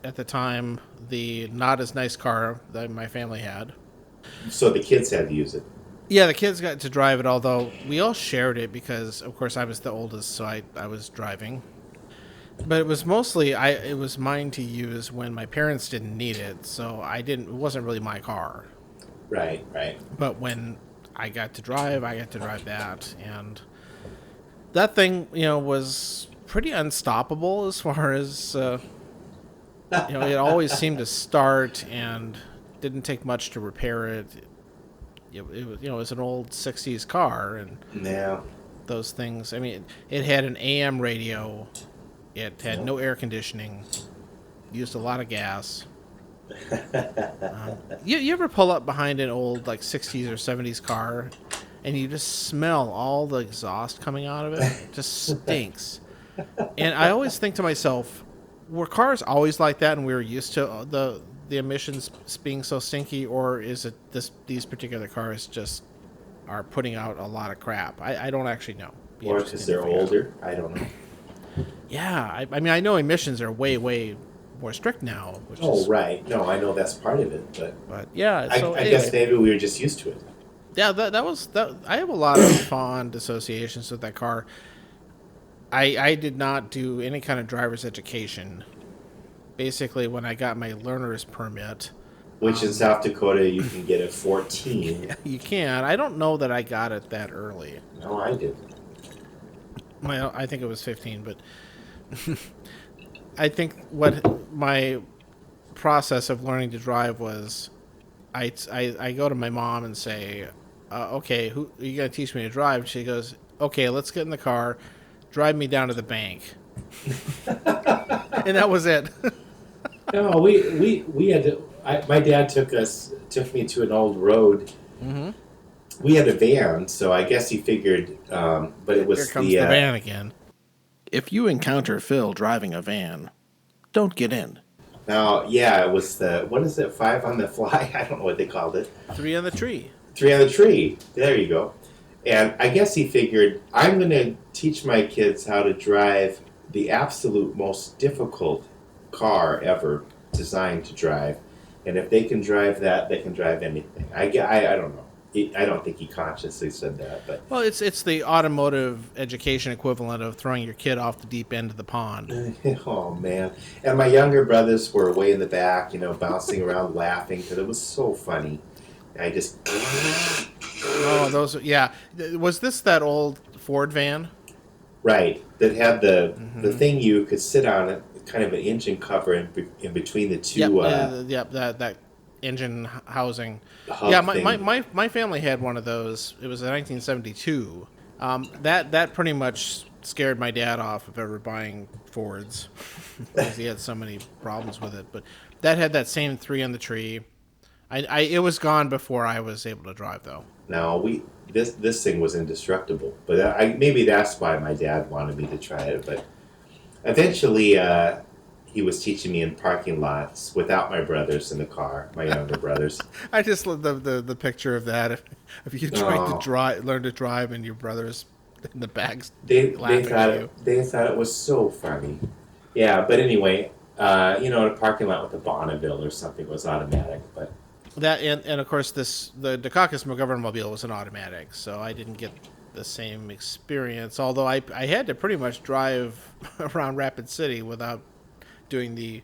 Speaker 3: at the time the not as nice car that my family had.
Speaker 2: So the kids had to use it.
Speaker 3: Yeah, the kids got to drive it, although we all shared it because, of course, I was the oldest, so I was driving. But it was mostly it was mine to use when my parents didn't need it, so it wasn't really my car.
Speaker 2: Right.
Speaker 3: But when I got to drive that, and that thing, was pretty unstoppable as far as it always seemed to start and didn't take much to repair it. It was an old 60s car, and
Speaker 2: Yeah.
Speaker 3: those things. I mean, it had an AM radio. It had no air conditioning. Used a lot of gas. You ever pull up behind an old 60s or 70s car, and you just smell all the exhaust coming out of it? It just stinks. And I always think to myself, were cars always like that, and we were used to the emissions being so stinky, or is it these particular cars just are putting out a lot of crap? I don't actually know. Be
Speaker 2: Or
Speaker 3: interesting
Speaker 2: because
Speaker 3: to
Speaker 2: they're
Speaker 3: figure out.
Speaker 2: older. I don't know.
Speaker 3: Yeah, I mean, I know emissions are way, way more strict now. Which
Speaker 2: Oh,
Speaker 3: is,
Speaker 2: right. No, I know that's part of it,
Speaker 3: But yeah,
Speaker 2: I
Speaker 3: so
Speaker 2: guess
Speaker 3: anyway.
Speaker 2: maybe we were just used to it.
Speaker 3: Yeah, that was that. I have a lot of fond associations with that car. I did not do any kind of driver's education. Basically, when I got my learner's permit,
Speaker 2: Which in South Dakota you can get at 14.
Speaker 3: you can. I don't know that I got it that early.
Speaker 2: No, I did.
Speaker 3: I think it was 15, but I think what my process of learning to drive was, I go to my mom and say, okay, who are you going to teach me to drive? She goes, okay, let's get in the car, drive me down to the bank. And that was it.
Speaker 2: No, we had to. My dad took me to an old road.
Speaker 3: Mm-hmm.
Speaker 2: We had a van, so I guess he figured. But it was
Speaker 3: Here comes the van again.
Speaker 4: If you encounter Phil driving a van, don't get in.
Speaker 2: Now, yeah, it was what is it? 5 on the fly? I don't know what they called it.
Speaker 3: 3 on the tree.
Speaker 2: 3 on the tree. There you go. And I guess he figured I'm going to teach my kids how to drive the absolute most difficult car ever designed to drive. And if they can drive that, they can drive anything. I don't know. I don't think he consciously said that, but
Speaker 3: Well, it's the automotive education equivalent of throwing your kid off the deep end of the pond.
Speaker 2: oh man! And my younger brothers were way in the back, bouncing around, laughing because it was so funny. I just
Speaker 3: Oh, those, yeah. Was this that old Ford van?
Speaker 2: right that had the thing you could sit on it, kind of an engine cover in between the two.
Speaker 3: Yep, that engine housing.
Speaker 2: Hub
Speaker 3: Yeah,
Speaker 2: thing.
Speaker 3: my family had one of those. It was in 1972. That pretty much scared my dad off of ever buying Fords because he had so many problems with it. But that had that same 3 on the tree. It was gone before I was able to drive, though.
Speaker 2: Now this thing was indestructible, but maybe that's why my dad wanted me to try it. But eventually, he was teaching me in parking lots without my brothers in the car, my younger brothers.
Speaker 3: I just love the picture of that. If you tried to learn to drive, and your brothers in the back
Speaker 2: They
Speaker 3: laughing at you.
Speaker 2: they thought it was so funny. Yeah, but anyway, in a parking lot with a Bonneville or something was automatic, but.
Speaker 3: That and of course the Dukakis McGovern mobile was an automatic, so I didn't get the same experience. Although I had to pretty much drive around Rapid City without doing the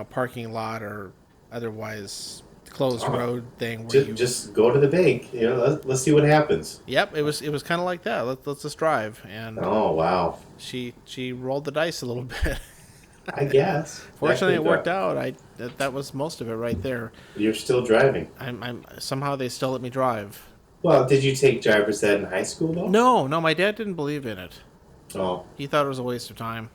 Speaker 3: parking lot or otherwise closed road thing. Where
Speaker 2: Just go to the bank. Let's see what happens.
Speaker 3: Yep, it was kind of like that. Let's just drive, and
Speaker 2: Oh wow!
Speaker 3: she rolled the dice a little bit.
Speaker 2: I guess.
Speaker 3: Fortunately, it worked out. That was most of it right there.
Speaker 2: You're still driving.
Speaker 3: I'm somehow they still let me drive.
Speaker 2: Well, did you take driver's ed in high school though?
Speaker 3: No, my dad didn't believe in it.
Speaker 2: Oh,
Speaker 3: He thought it was a waste of time.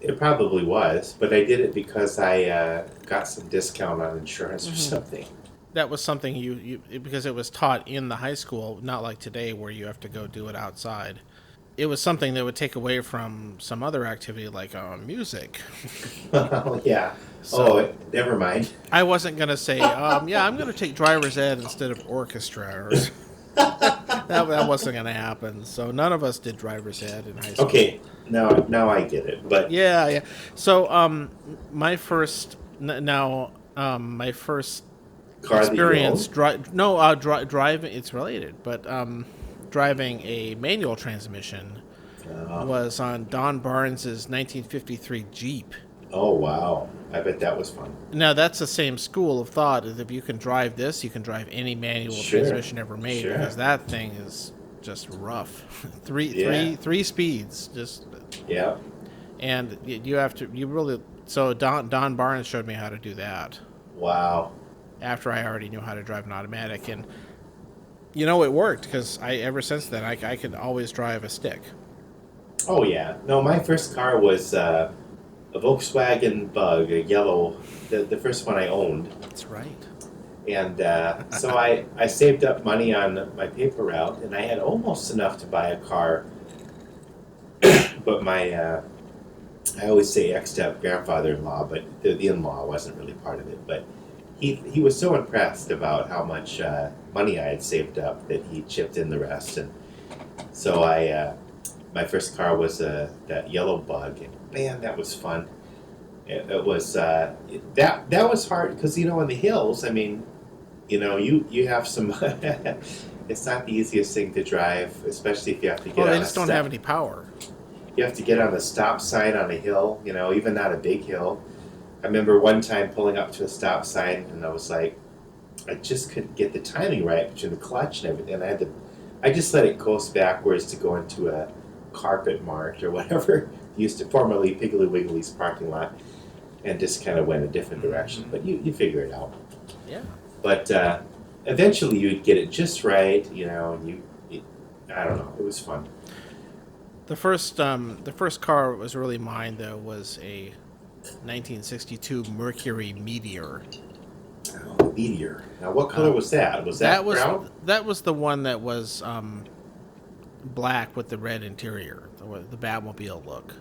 Speaker 2: it probably was, but I did it because I got some discount on insurance or something.
Speaker 3: That was something you because it was taught in the high school, not like today where you have to go do it outside. It was something that would take away from some other activity like music.
Speaker 2: Oh yeah. Never mind.
Speaker 3: I wasn't gonna say, I'm gonna take driver's ed instead of orchestra. Or that wasn't gonna happen. So none of us did driver's ed in high school.
Speaker 2: Okay, now I get it. But
Speaker 3: Yeah. So my first my first
Speaker 2: car
Speaker 3: experience
Speaker 2: that you own?
Speaker 3: driving. It's related, but driving a manual transmission was on Don Barnes's 1953 Jeep.
Speaker 2: Oh wow! I bet that was fun.
Speaker 3: Now that's the same school of thought. Is if you can drive this, you can drive any manual transmission ever made because that thing is just rough. Three speeds, just
Speaker 2: Yeah.
Speaker 3: and you really. So Don Barnes showed me how to do that.
Speaker 2: Wow.
Speaker 3: After I already knew how to drive an automatic, and it worked because ever since then I could always drive a stick.
Speaker 2: Oh yeah. No, my first car was a Volkswagen Bug, a yellow, the first one I owned.
Speaker 3: That's right.
Speaker 2: And so I saved up money on my paper route, and I had almost enough to buy a car. But my I always say ex-step grandfather-in-law, but the in-law wasn't really part of it. But he was so impressed about how much money I had saved up that he chipped in the rest. And so my first car was that yellow Bug, and man, that was fun. It was that was hard because in the hills, I mean, you have some. It's not the easiest thing to drive, especially if you have to get.
Speaker 3: Well,
Speaker 2: on
Speaker 3: they just don't have any power.
Speaker 2: You have to get on the stop sign on a hill, even not a big hill. I remember one time pulling up to a stop sign, and I was like, I just couldn't get the timing right between the clutch and everything. And I just let it coast backwards to go into a carpet mart or whatever used to formerly Piggly Wiggly's parking lot, and just kind of went a different direction. But you figure it out.
Speaker 3: Yeah.
Speaker 2: But eventually you'd get it just right, and I don't know, it was fun.
Speaker 3: The first car that was really mine though was a 1962 Mercury Meteor.
Speaker 2: Oh, Meteor. Now, what color was that? Was that brown?
Speaker 3: That was the one that was black with the red interior, the Batmobile look.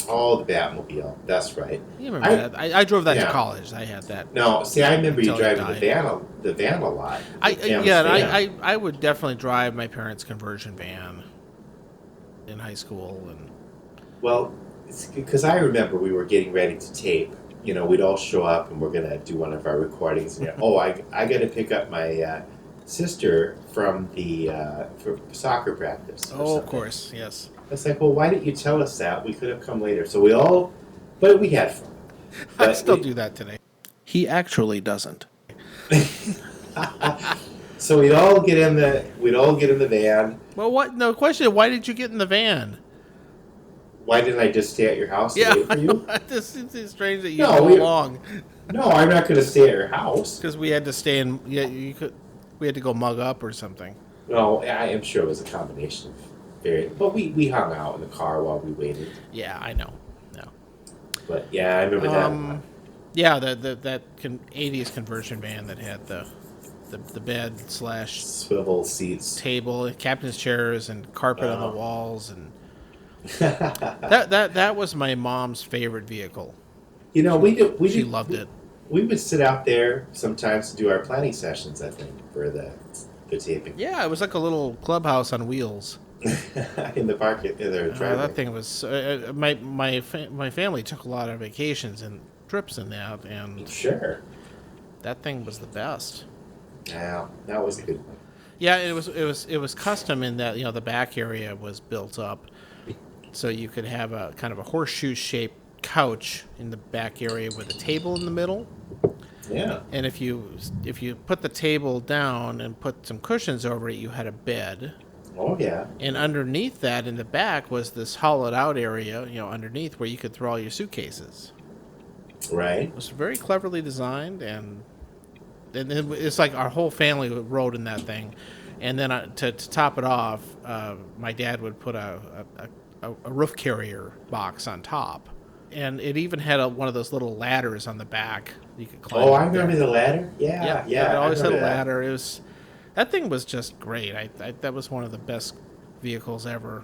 Speaker 2: Oh, the Batmobile. That's right.
Speaker 3: You remember that? I drove that to college. I had that.
Speaker 2: No, see, I remember you
Speaker 3: until
Speaker 2: driving the van a lot.
Speaker 3: I would definitely drive my parents' conversion van in high school, and
Speaker 2: Well, It's because I remember we were getting ready to tape. We'd all show up and we're gonna do one of our recordings. And I got to pick up my sister from the for soccer practice. Or
Speaker 3: Oh, of
Speaker 2: something.
Speaker 3: course, yes.
Speaker 2: It's like, well, why didn't you tell us that? We could have come later. So but we had fun.
Speaker 3: I
Speaker 2: But
Speaker 3: still do that today.
Speaker 4: He actually doesn't.
Speaker 2: So we'd all get in the van.
Speaker 3: Well, what? No question. Why did you get in the van?
Speaker 2: Why didn't I just stay at your house
Speaker 3: Yeah,
Speaker 2: and wait for you?
Speaker 3: this is strange that you
Speaker 2: No,
Speaker 3: go
Speaker 2: we-
Speaker 3: along
Speaker 2: No, I'm not going to stay at your house.
Speaker 3: because we had to stay in. Yeah, we had to go mug up or something.
Speaker 2: No, I am sure it was a combination of various. But we hung out in the car while we waited.
Speaker 3: Yeah, I know. No.
Speaker 2: But yeah, I remember that.
Speaker 3: Yeah, that 80s conversion van that had the bed /
Speaker 2: Swivel seats.
Speaker 3: table, captain's chairs, and carpet on the walls, and that was my mom's favorite vehicle.
Speaker 2: We
Speaker 3: She loved it.
Speaker 2: We would sit out there sometimes to do our planning sessions. I think for the taping.
Speaker 3: Yeah, it was like a little clubhouse on wheels.
Speaker 2: In the park in their driveway.
Speaker 3: That thing was my family took a lot of vacations and trips in that, and
Speaker 2: Sure.
Speaker 3: that thing was the best.
Speaker 2: Yeah, that was a good one.
Speaker 3: Yeah, it was custom in that the back area was built up, so you could have a kind of a horseshoe shaped couch in the back area with a table in the middle.
Speaker 2: Yeah.
Speaker 3: And if you put the table down and put some cushions over it, you had a bed.
Speaker 2: Oh yeah.
Speaker 3: And underneath that, in the back, was this hollowed out area, underneath where you could throw all your suitcases.
Speaker 2: Right.
Speaker 3: It was very cleverly designed, and it's like our whole family rode in that thing. And then to top it off, my dad would put a roof carrier box on top. And it even had one of those little ladders on the back you could climb.
Speaker 2: Oh, I
Speaker 3: up there.
Speaker 2: remember the ladder. Yeah.
Speaker 3: It always
Speaker 2: I
Speaker 3: had a
Speaker 2: remember that.
Speaker 3: ladder. That thing was just great. That was one of the best vehicles ever.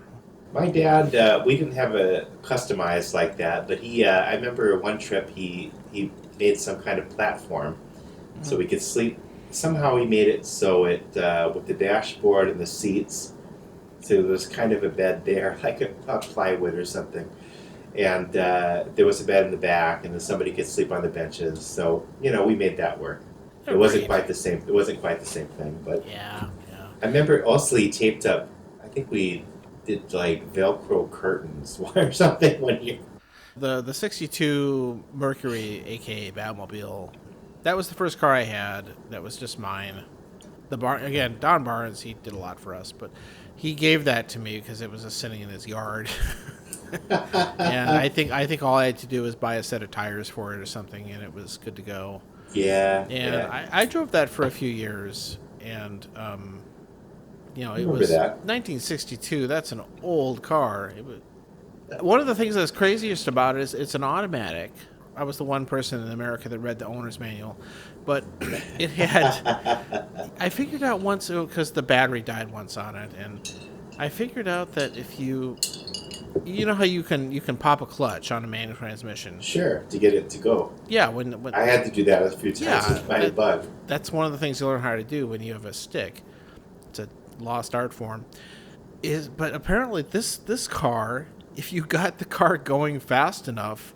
Speaker 2: My dad, we didn't have a customized like that, but I remember one trip he made some kind of platform so we could sleep. Somehow he made it so it with the dashboard and the seats, so there was kind of a bed there, like a plywood or something, and there was a bed in the back, and then somebody could sleep on the benches. So we made that work. It wasn't
Speaker 3: Great.
Speaker 2: quite the same. It wasn't quite the same thing, but
Speaker 3: Yeah.
Speaker 2: I remember also he taped up. I think we did like Velcro curtains or something one year.
Speaker 3: The 62 Mercury, aka Batmobile, that was the first car I had. That was just mine. Again, Don Barnes, he did a lot for us, but he gave that to me because it was just sitting in his yard. And I think all I had to do was buy a set of tires for it or something, and it was good to go.
Speaker 2: Yeah.
Speaker 3: And
Speaker 2: yeah.
Speaker 3: I drove that for a few years, and it
Speaker 2: Remember
Speaker 3: was
Speaker 2: that.
Speaker 3: 1962. That's an old car. One of the things that's craziest about it is it's an automatic. I was the one person in America that read the owner's manual, but it had. I figured out once because the battery died once on it, and I figured out that if you know how you can pop a clutch on a manual transmission.
Speaker 2: Sure, to get it to go.
Speaker 3: Yeah, when
Speaker 2: I had to do that a few times with my bug.
Speaker 3: that's one of the things you learn how to do when you have a stick. It's a lost art form. But apparently this car, if you got the car going fast enough,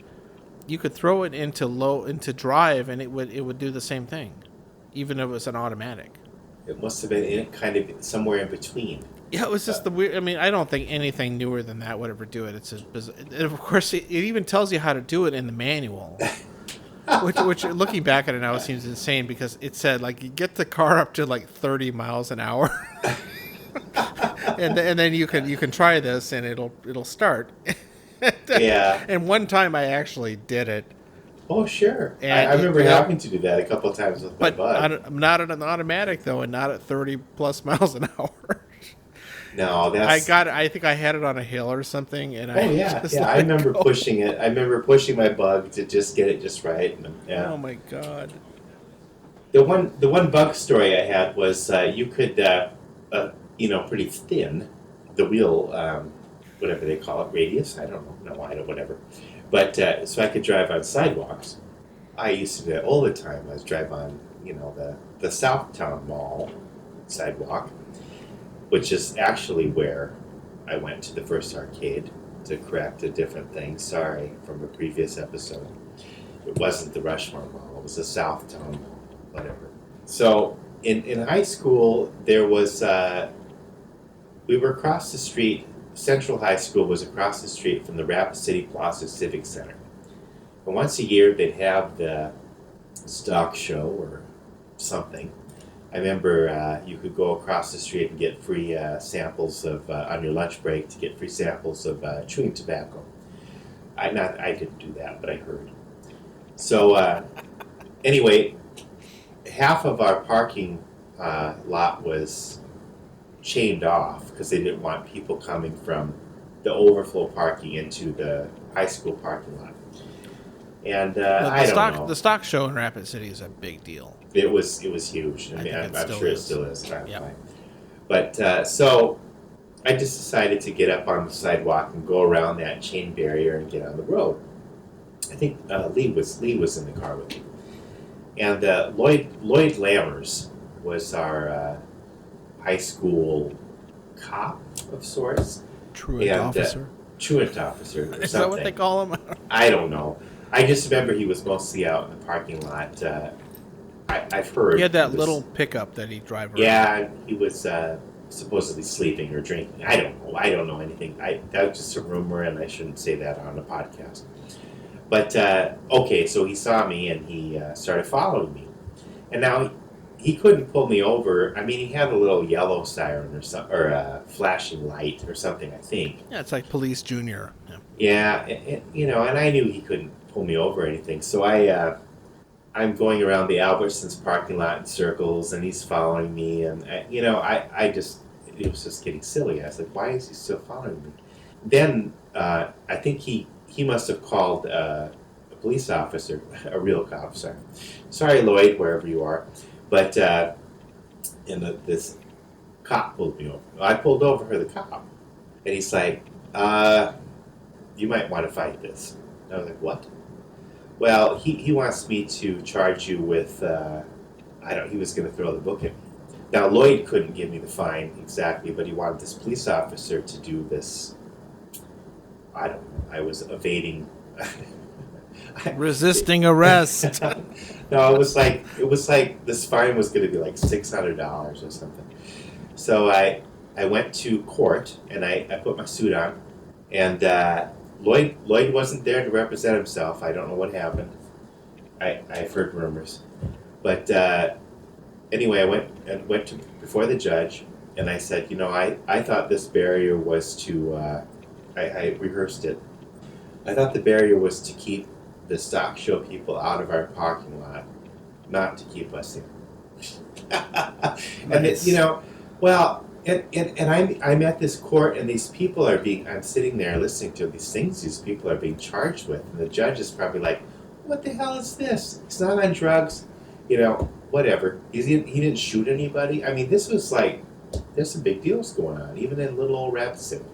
Speaker 3: you could throw it into drive and it would do the same thing, even if it was an automatic.
Speaker 2: It must have been kind of somewhere in between.
Speaker 3: Yeah, it was just the weird. I mean, I don't think anything newer than that would ever do it. It's just bizarre. And of course, it even tells you how to do it in the manual. Which, looking back at it now, it seems insane because it said like you get the car up to like 30 miles an hour, and then you can try this and it'll start.
Speaker 2: Yeah.
Speaker 3: And one time I actually did it,
Speaker 2: Oh, sure.
Speaker 3: And
Speaker 2: I remember
Speaker 3: yeah.
Speaker 2: having to do that a couple of times with my
Speaker 3: but
Speaker 2: bug.
Speaker 3: I'm not at an automatic though, and not at 30 plus miles an hour.
Speaker 2: No, that's...
Speaker 3: I think I had it on a hill or something, and
Speaker 2: Oh, yeah.
Speaker 3: just
Speaker 2: Yeah,
Speaker 3: let
Speaker 2: I remember
Speaker 3: go.
Speaker 2: pushing it. I remember pushing my bug to just get it just right. And, yeah.
Speaker 3: Oh my god.
Speaker 2: The one bug story I had was you could, pretty thin, the wheel, whatever they call it, radius. I don't know. No, I don't. Whatever. But so I could drive on sidewalks. I used to do that all the time. I was drive on, the Southtown Mall sidewalk, which is actually where I went to the first arcade to correct a different thing. Sorry, from a previous episode. It wasn't the Rushmore Mall. It was the Southtown, whatever. So in high school, there was we were across the street. Central High School was across the street from the Rapid City Plaza Civic Center. And once a year, they'd have the stock show or something. I remember you could go across the street and get free samples of, on your lunch break, to get free samples of chewing tobacco. I didn't do that, but I heard. So anyway, half of our parking lot was chained off because they didn't want people coming from the overflow parking into the high school parking lot. And I don't know.
Speaker 3: The stock show in Rapid City is a big deal.
Speaker 2: It was huge. I mean, I'm sure it still is.
Speaker 3: Yep.
Speaker 2: But so I just decided to get up on the sidewalk and go around that chain barrier and get on the road. I think Lee was in the car with me, and Lloyd Lammers was our high school cop of sorts.
Speaker 3: Truant officer.
Speaker 2: Truant officer. Or something.
Speaker 3: Is that what they call him?
Speaker 2: I don't know. I just remember he was mostly out in the parking lot. I've heard
Speaker 3: He had that little pickup that he'd drive around.
Speaker 2: Yeah, he was supposedly sleeping or drinking. I don't know. I don't know anything. That was just a rumor, and I shouldn't say that on the podcast. But okay, so he saw me and he started following me, and now he couldn't pull me over. I mean, he had a little yellow siren or a flashing light or something, I think.
Speaker 3: Yeah, it's like Police Junior.
Speaker 2: Yeah, and I knew he couldn't pull me over or anything. So I'm going around the Albertsons parking lot in circles, and he's following me, and it was just getting silly. I was like, why is he still following me? Then I think he must have called a police officer, a real cop. Sorry, Lloyd, wherever you are. But this cop pulled me over. I pulled over the cop, and he's like, you might want to fight this. And I was like, what? Well, he wants me to charge you with, he was going to throw the book at me. Now, Lloyd couldn't give me the fine exactly, but he wanted this police officer to do this, I don't know, I was evading.
Speaker 3: Resisting arrest.
Speaker 2: No, it was like this fine was going to be like $600 or something. So I went to court, and I put my suit on, and Lloyd wasn't there to represent himself. I don't know what happened. I've heard rumors. But anyway, I went to before the judge, and I said, I thought this barrier was to, I rehearsed it. I thought the barrier was to keep the stock show people out of our parking lot, not to keep us in. And
Speaker 3: Nice.
Speaker 2: And I'm at this court, and these people I'm sitting there listening to these things these people are being charged with, and the judge is probably like, what the hell is this? He's not on drugs, whatever. He didn't shoot anybody. I mean, this was like, there's some big deals going on, even in little old Rapid City.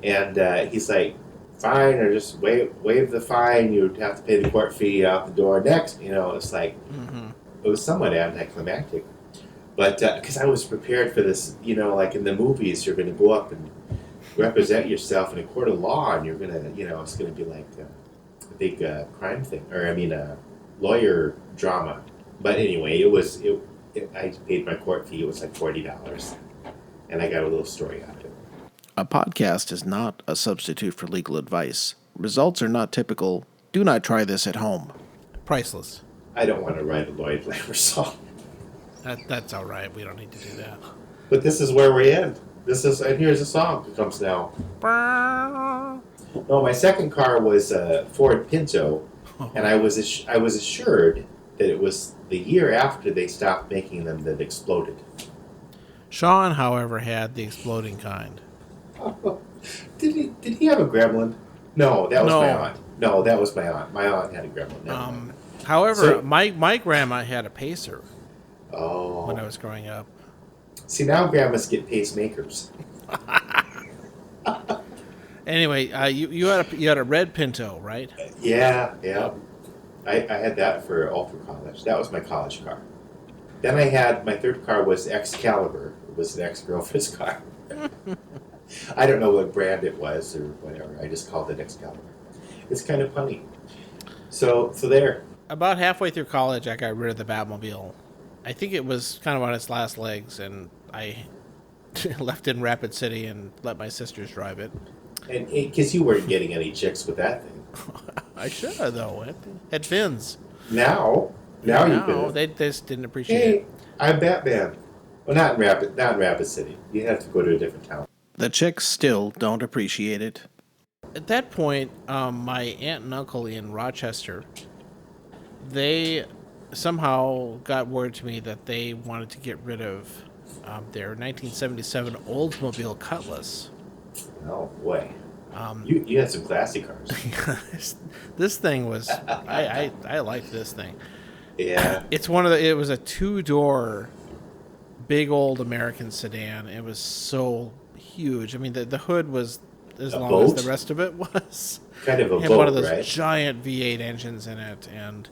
Speaker 2: And he's like, fine, or just waive the fine, you'd have to pay the court fee out the door next. It's like, It was somewhat anticlimactic. But because I was prepared for this, like in the movies, you're going to go up and represent yourself in a court of law, and you're going to, it's going to be like a big crime thing, or lawyer drama. But anyway, I paid my court fee. It was like $40, and I got a little story out of it.
Speaker 4: A podcast is not a substitute for legal advice. Results are not typical. Do not try this at home.
Speaker 3: Priceless.
Speaker 2: I don't want to write a Lloyd Lammers song.
Speaker 3: That's all right. We don't need to do that.
Speaker 2: But this is where we end. And here's a song that comes now. No, my second car was a Ford Pinto, and I was assured that it was the year after they stopped making them that exploded.
Speaker 3: Sean, however, had the exploding kind.
Speaker 2: Did he have a gremlin? No, that was
Speaker 3: No.
Speaker 2: my aunt. No, that was my aunt. My aunt had a gremlin.
Speaker 3: However,
Speaker 2: So-
Speaker 3: my grandma had a pacer
Speaker 2: Oh.
Speaker 3: when I was growing up.
Speaker 2: See, now grandmas get pacemakers.
Speaker 3: Anyway, you had a red Pinto, right?
Speaker 2: Yeah. I had that for all through college. That was my college car. Then my third car was Excalibur. It was an ex-girlfriend's car. I don't know what brand it was or whatever. I just called it Excalibur. It's kind of funny. So there.
Speaker 3: About halfway through college, I got rid of the Batmobile. I think it was kind of on its last legs, and I left it in Rapid City and let my sisters drive it.
Speaker 2: And because you weren't getting any chicks with that thing.
Speaker 3: I should have, though. It had fins.
Speaker 2: Now you could.
Speaker 3: They just didn't appreciate
Speaker 2: Hey,
Speaker 3: it.
Speaker 2: I'm Batman. Well, not in Rapid City. You have to go to a different town.
Speaker 4: The chicks still don't appreciate it.
Speaker 3: At that point, my aunt and uncle in Rochester, they somehow got word to me that they wanted to get rid of their 1977 Oldsmobile Cutlass.
Speaker 2: Oh boy, you had some classy cars.
Speaker 3: This thing was, I liked this thing.
Speaker 2: Yeah,
Speaker 3: It was a 2-door, big old American sedan. It was so huge. I mean, the hood was as long
Speaker 2: boat?
Speaker 3: as the rest of it was.
Speaker 2: kind of a
Speaker 3: It had
Speaker 2: boat,
Speaker 3: one of those
Speaker 2: right?
Speaker 3: giant V8 engines in it, and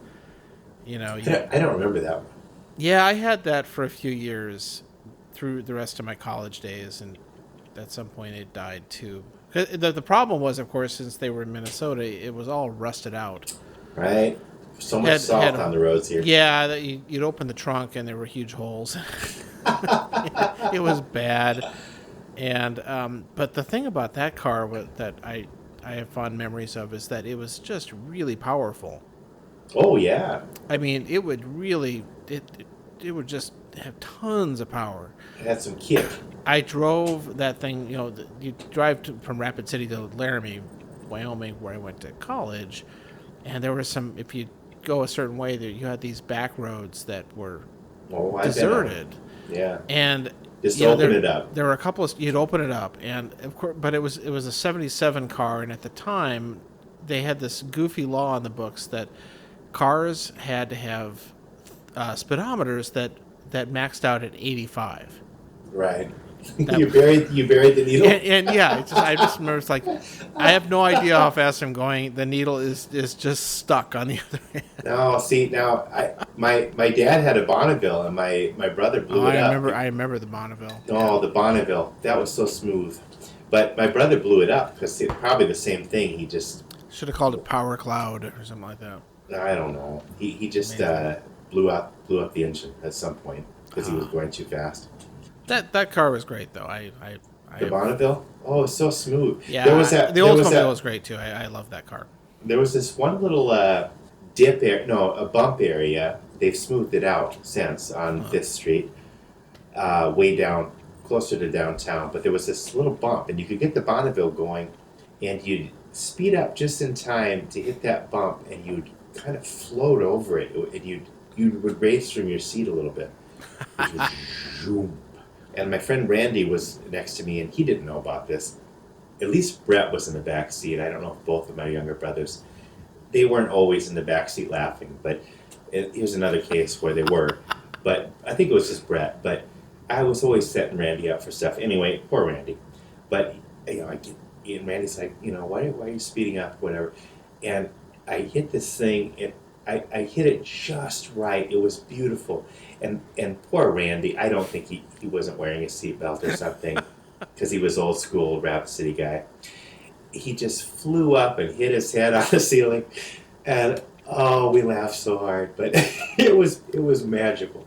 Speaker 3: you know,
Speaker 2: I don't remember that one.
Speaker 3: yeah, I had that for a few years through the rest of my college days, and at some point it died too. The problem was, of course, since they were in Minnesota, it was all rusted out.
Speaker 2: Right? So much salt on the roads here.
Speaker 3: Yeah, you'd open the trunk and there were huge holes. It was bad. And but the thing about that car that I have fond memories of is that it was just really powerful.
Speaker 2: Oh yeah,
Speaker 3: I mean, it would really it would just have tons of power.
Speaker 2: it had some kick.
Speaker 3: I drove that thing. You know, you drive from Rapid City to Laramie, Wyoming, where I went to college, and there were some. If you go a certain way, there you had these back roads that were
Speaker 2: Oh,
Speaker 3: deserted.
Speaker 2: Yeah.
Speaker 3: And
Speaker 2: Just
Speaker 3: you know,
Speaker 2: open it up.
Speaker 3: There were a couple of you'd open it up, and of course, but it was a '77 car, and at the time, they had this goofy law on the books that cars had to have speedometers that maxed out at 85.
Speaker 2: Right. You buried the needle.
Speaker 3: And yeah, I just remember it's like I have no idea how fast I'm going. The needle is just stuck on the other end.
Speaker 2: No, see now, my dad had a Bonneville, and my brother blew it up.
Speaker 3: I remember the Bonneville.
Speaker 2: Oh, the Bonneville, that was so smooth. But my brother blew it up because probably the same thing. He just
Speaker 3: Should have called it Power Cloud or something like that.
Speaker 2: I don't know. He just blew up the engine at some point because he was going too fast.
Speaker 3: That car was great though.
Speaker 2: The Bonneville, oh, it's so smooth.
Speaker 3: Yeah,
Speaker 2: the
Speaker 3: Oldsmobile was great too. I love that car.
Speaker 2: There was this one little a bump area. They've smoothed it out since on 5th Street, way down, closer to downtown. But there was this little bump, and you could get the Bonneville going, and you'd speed up just in time to hit that bump, and you'd kind of float over it, and you would race from your seat a little bit. It was zoom. And my friend Randy was next to me, and he didn't know about this. At least Brett was in the back seat. I don't know if both of my younger brothers. They weren't always in the back seat laughing, but here's another case where they were. But I think it was just Brett. But I was always setting Randy up for stuff. Anyway, poor Randy. But and Randy's like, why are you speeding up, whatever. And I hit this thing, and I hit it just right. It was beautiful. And poor Randy, I don't think he wasn't wearing a seatbelt or something because he was old school Rapid City guy. He just flew up and hit his head on the ceiling, and we laughed so hard, but it was magical.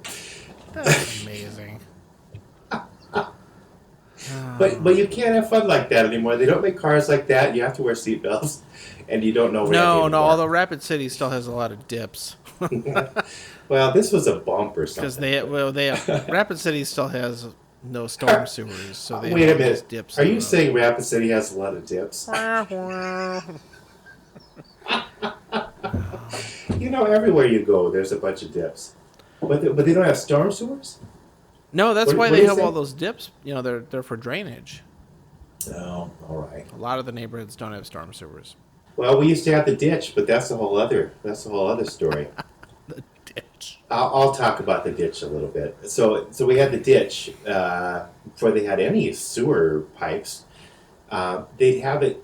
Speaker 3: That's amazing.
Speaker 2: But you can't have fun like that anymore. They don't make cars like that. You have to wear seatbelts, and you don't know.
Speaker 3: No. Although Rapid City still has a lot of dips.
Speaker 2: Well, this was a bump or something.
Speaker 3: Because Rapid City still has no storm sewers, so they
Speaker 2: Wait a
Speaker 3: have those
Speaker 2: minute.
Speaker 3: dips.
Speaker 2: Are
Speaker 3: in the
Speaker 2: you
Speaker 3: road.
Speaker 2: saying Rapid City has a lot of dips? Everywhere you go, there's a bunch of dips. But they don't have storm sewers?
Speaker 3: No, that's
Speaker 2: What
Speaker 3: why
Speaker 2: do
Speaker 3: they
Speaker 2: you
Speaker 3: have
Speaker 2: say?
Speaker 3: all those dips. They're for drainage.
Speaker 2: Oh, all right.
Speaker 3: A lot of the neighborhoods don't have storm sewers.
Speaker 2: Well, we used to have the ditch, but that's a whole other story.
Speaker 3: The ditch.
Speaker 2: I'll talk about the ditch a little bit. So we had the ditch before they had any sewer pipes. They'd have the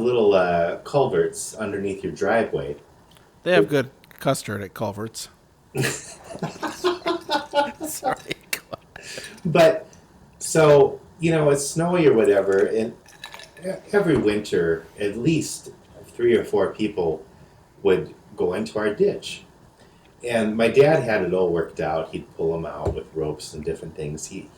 Speaker 2: little culverts underneath your driveway.
Speaker 3: They have good custard at Culverts. Sorry.
Speaker 2: But so it's snowy or whatever, and every winter, at least 3 or 4 people would go into our ditch. And my dad had it all worked out. He'd pull them out with ropes and different things. He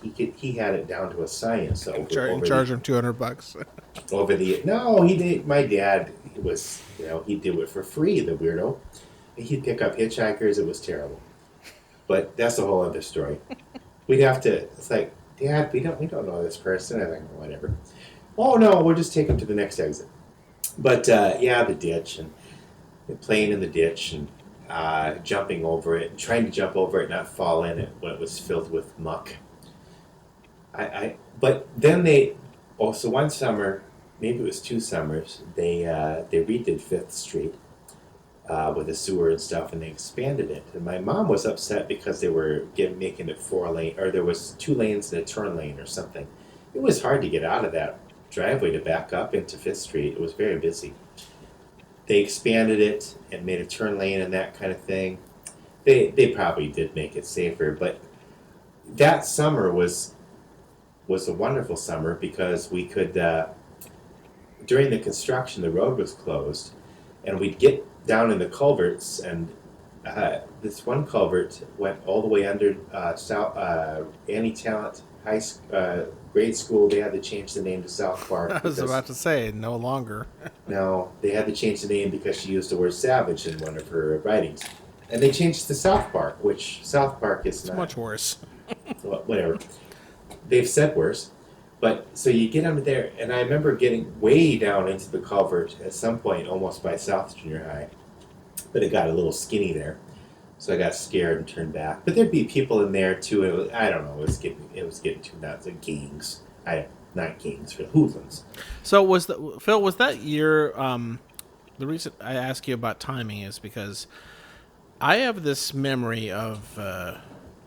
Speaker 2: had it down to a science.
Speaker 3: Charge him $200.
Speaker 2: Over the no, he did. My dad was, he'd do it for free. The weirdo. He'd pick up hitchhikers. It was terrible. But that's a whole other story. We'd have to. It's like, Dad, we don't know this person. I think whatever. Oh no, we'll just take him to the next exit. But the ditch and playing in the ditch and jumping over it, and trying to jump over it, not fall in it when it was filled with muck. But then so one summer, maybe it was 2 summers, they redid 5th Street with a sewer and stuff, and they expanded it. And my mom was upset because they were making it 4 lane, or there was 2 lanes and a turn lane or something. It was hard to get out of that driveway to back up into 5th Street. It was very busy. They expanded it and made a turn lane and that kind of thing. They probably did make it safer, but that summer was a wonderful summer because we could, during the construction, the road was closed, and we'd get down in the culverts, and this one culvert went all the way under Annie Talent grade school. They had to change the name to South Park.
Speaker 3: I was about to say, no longer.
Speaker 2: No, they had to change the name because she used the word savage in one of her writings. And they changed it to South Park, which South Park is not...
Speaker 3: much worse.
Speaker 2: Whatever. They've said worse. But, so you get under there, and I remember getting way down into the culvert at some point, almost by South Junior High. But it got a little skinny there. So I got scared and turned back. But there'd be people in there, too. I don't know. It was getting too nuts. Like gangs. Not gangs, for hoodlums.
Speaker 3: So Phil, was that year... the reason I ask you about timing is because I have this memory of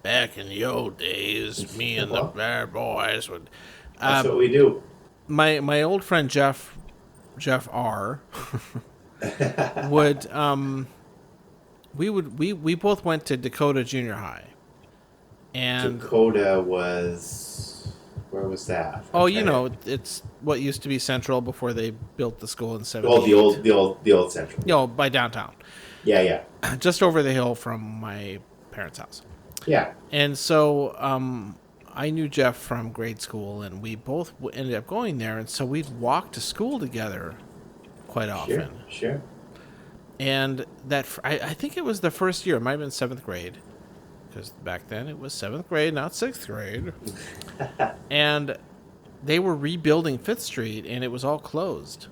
Speaker 3: back in the old days, me and the bad boys would...
Speaker 2: That's what we do.
Speaker 3: My old friend Jeff R. would... We both went to Dakota Junior High, and
Speaker 2: Dakota was, where was that?
Speaker 3: Oh, it's what used to be Central before they built the school in 70.
Speaker 2: Oh, the old Central.
Speaker 3: By downtown.
Speaker 2: Yeah.
Speaker 3: Just over the hill from my parents' house.
Speaker 2: Yeah.
Speaker 3: And so I knew Jeff from grade school, and we both ended up going there, and so we'd walk to school together quite often.
Speaker 2: Sure.
Speaker 3: And I think it was the first year. It might have been 7th grade. Because back then it was 7th grade, not 6th grade. And they were rebuilding 5th Street, and it was all closed.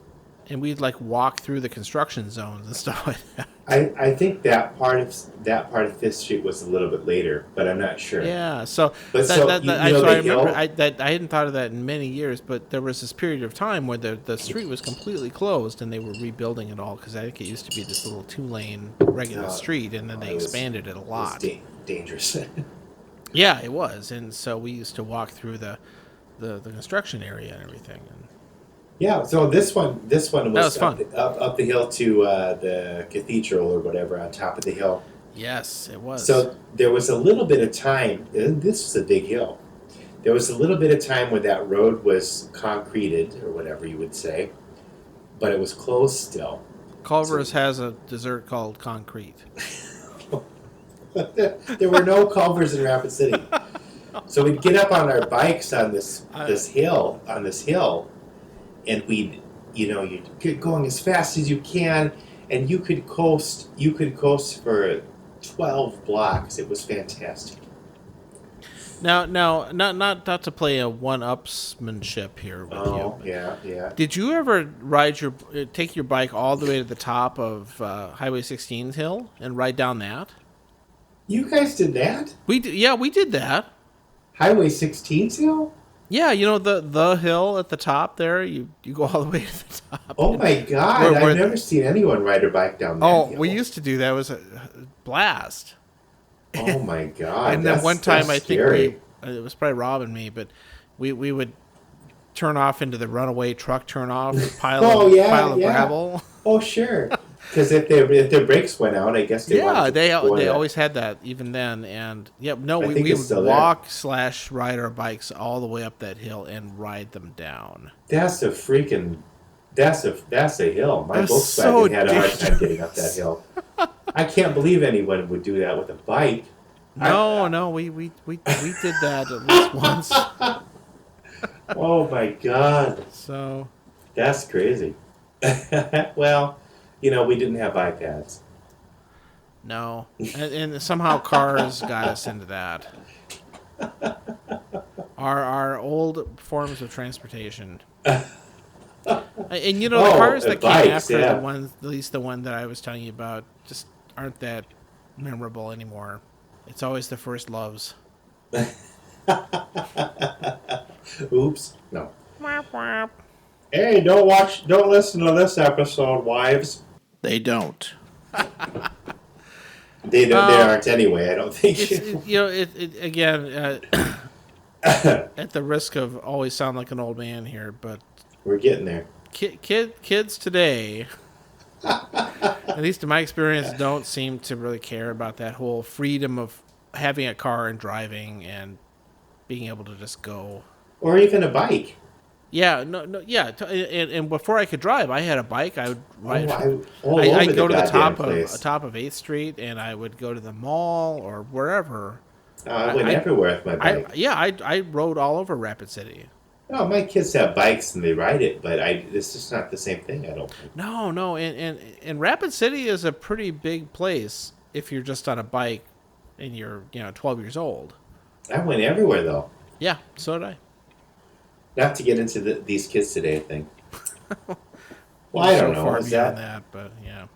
Speaker 3: And we'd walk through the construction zones and stuff like that.
Speaker 2: I think that part of 5th Street was a little bit later, but I'm not sure.
Speaker 3: Yeah, so
Speaker 2: I
Speaker 3: remember I hadn't thought of that in many years, but there was this period of time where the street was completely closed and they were rebuilding it all, because I think it used to be this little 2-lane regular street, and then they expanded it a lot.
Speaker 2: It was dangerous.
Speaker 3: Yeah, it was, and so we used to walk through the construction area and everything.
Speaker 2: Yeah, so this one was
Speaker 3: fun.
Speaker 2: Up the hill to the cathedral or whatever on top of the hill.
Speaker 3: Yes, it was.
Speaker 2: So there was a little bit of time, and this was a big hill. There was a little bit of time when that road was concreted, or whatever you would say, but it was closed still.
Speaker 3: Culver's has a dessert called concrete.
Speaker 2: There were no Culvers in Rapid City. So we'd get up on our bikes on this hill, and we'd, you'd get going as fast as you can, and you could coast for 12 blocks. It was fantastic.
Speaker 3: Now, not to play a one-upsmanship here with you.
Speaker 2: Oh, yeah.
Speaker 3: Did you ever take your bike all the way to the top of Highway 16's hill and ride down that?
Speaker 2: You guys did that?
Speaker 3: We did that.
Speaker 2: Highway 16's hill?
Speaker 3: Yeah, the hill at the top there. You go all the way to the top.
Speaker 2: Oh my God! I've never seen anyone ride a bike down that hill.
Speaker 3: We used to do that. It was a blast.
Speaker 2: Oh my God!
Speaker 3: And then one time, I think it was probably Rob and me, but we would turn off into the runaway truck turnoff pile of gravel.
Speaker 2: Oh sure. Because if their brakes went out, I guess they wanted to
Speaker 3: they
Speaker 2: go on that.
Speaker 3: always had that even then. And no,
Speaker 2: I
Speaker 3: we
Speaker 2: think it's
Speaker 3: would
Speaker 2: still there.
Speaker 3: walk / ride our bikes all the way up that hill and ride them down.
Speaker 2: That's a freaking. That's a hill. My
Speaker 3: That's
Speaker 2: Volkswagen
Speaker 3: so
Speaker 2: had a hard time getting up that hill. I can't believe anyone would do that with a bike.
Speaker 3: No, we did that at least once.
Speaker 2: Oh my God,
Speaker 3: So
Speaker 2: that's crazy. Well, we didn't have iPads.
Speaker 3: no, and somehow cars got us into that. Our old forms of transportation. And the cars that came
Speaker 2: bikes,
Speaker 3: after
Speaker 2: yeah.
Speaker 3: the ones, at least the one that I was telling you about, just aren't that memorable anymore. It's always the first loves.
Speaker 2: Oops. No. Hey, don't listen to this episode, wives.
Speaker 4: They don't.
Speaker 2: They aren't anyway. I don't think.
Speaker 3: Again, at the risk of always sound like an old man here, but
Speaker 2: We're getting there.
Speaker 3: kids today, at least in my experience, don't seem to really care about that whole freedom of having a car and driving and being able to just go.
Speaker 2: Or even a bike.
Speaker 3: Yeah, yeah. And before I could drive, I had a bike. I would ride.
Speaker 2: I'd
Speaker 3: go to the top
Speaker 2: place.
Speaker 3: of 8th Street, and I would go to the mall or wherever.
Speaker 2: I went everywhere with my bike.
Speaker 3: I rode all over Rapid City.
Speaker 2: No, my kids have bikes and they ride it, but it's just not the same thing, I don't think.
Speaker 3: No, and Rapid City is a pretty big place if you're just on a bike and you're 12 years old.
Speaker 2: I went everywhere, though.
Speaker 3: Yeah, so did I.
Speaker 2: Not to get into these kids today thing. Well, I don't know.
Speaker 3: Far
Speaker 2: Is
Speaker 3: beyond
Speaker 2: that
Speaker 3: but yeah.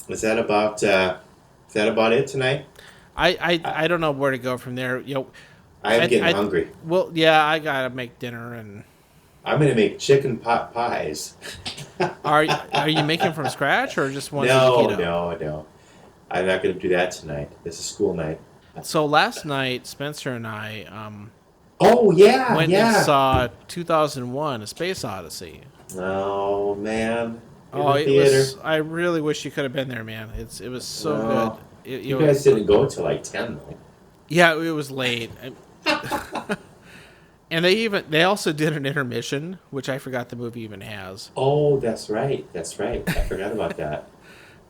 Speaker 2: is that about it tonight?
Speaker 3: I don't know where to go from there.
Speaker 2: I'm getting hungry.
Speaker 3: Well, yeah, I gotta make dinner, and
Speaker 2: I'm gonna make chicken pot pies.
Speaker 3: are you making from scratch or just ones
Speaker 2: No.
Speaker 3: that you heat up?
Speaker 2: No. I'm not gonna do that tonight. This is school night.
Speaker 3: So last night, Spencer and I
Speaker 2: Oh yeah,
Speaker 3: went
Speaker 2: yeah.
Speaker 3: and saw 2001: A Space Odyssey.
Speaker 2: Oh man. In
Speaker 3: Oh,
Speaker 2: the
Speaker 3: it
Speaker 2: theater.
Speaker 3: was! I really wish you could have been there, man. It was so
Speaker 2: No.
Speaker 3: good.
Speaker 2: You guys didn't go until like 10 though.
Speaker 3: Yeah, it was late. And they also did an intermission, which I forgot the movie even has.
Speaker 2: Oh, that's right. I forgot about that.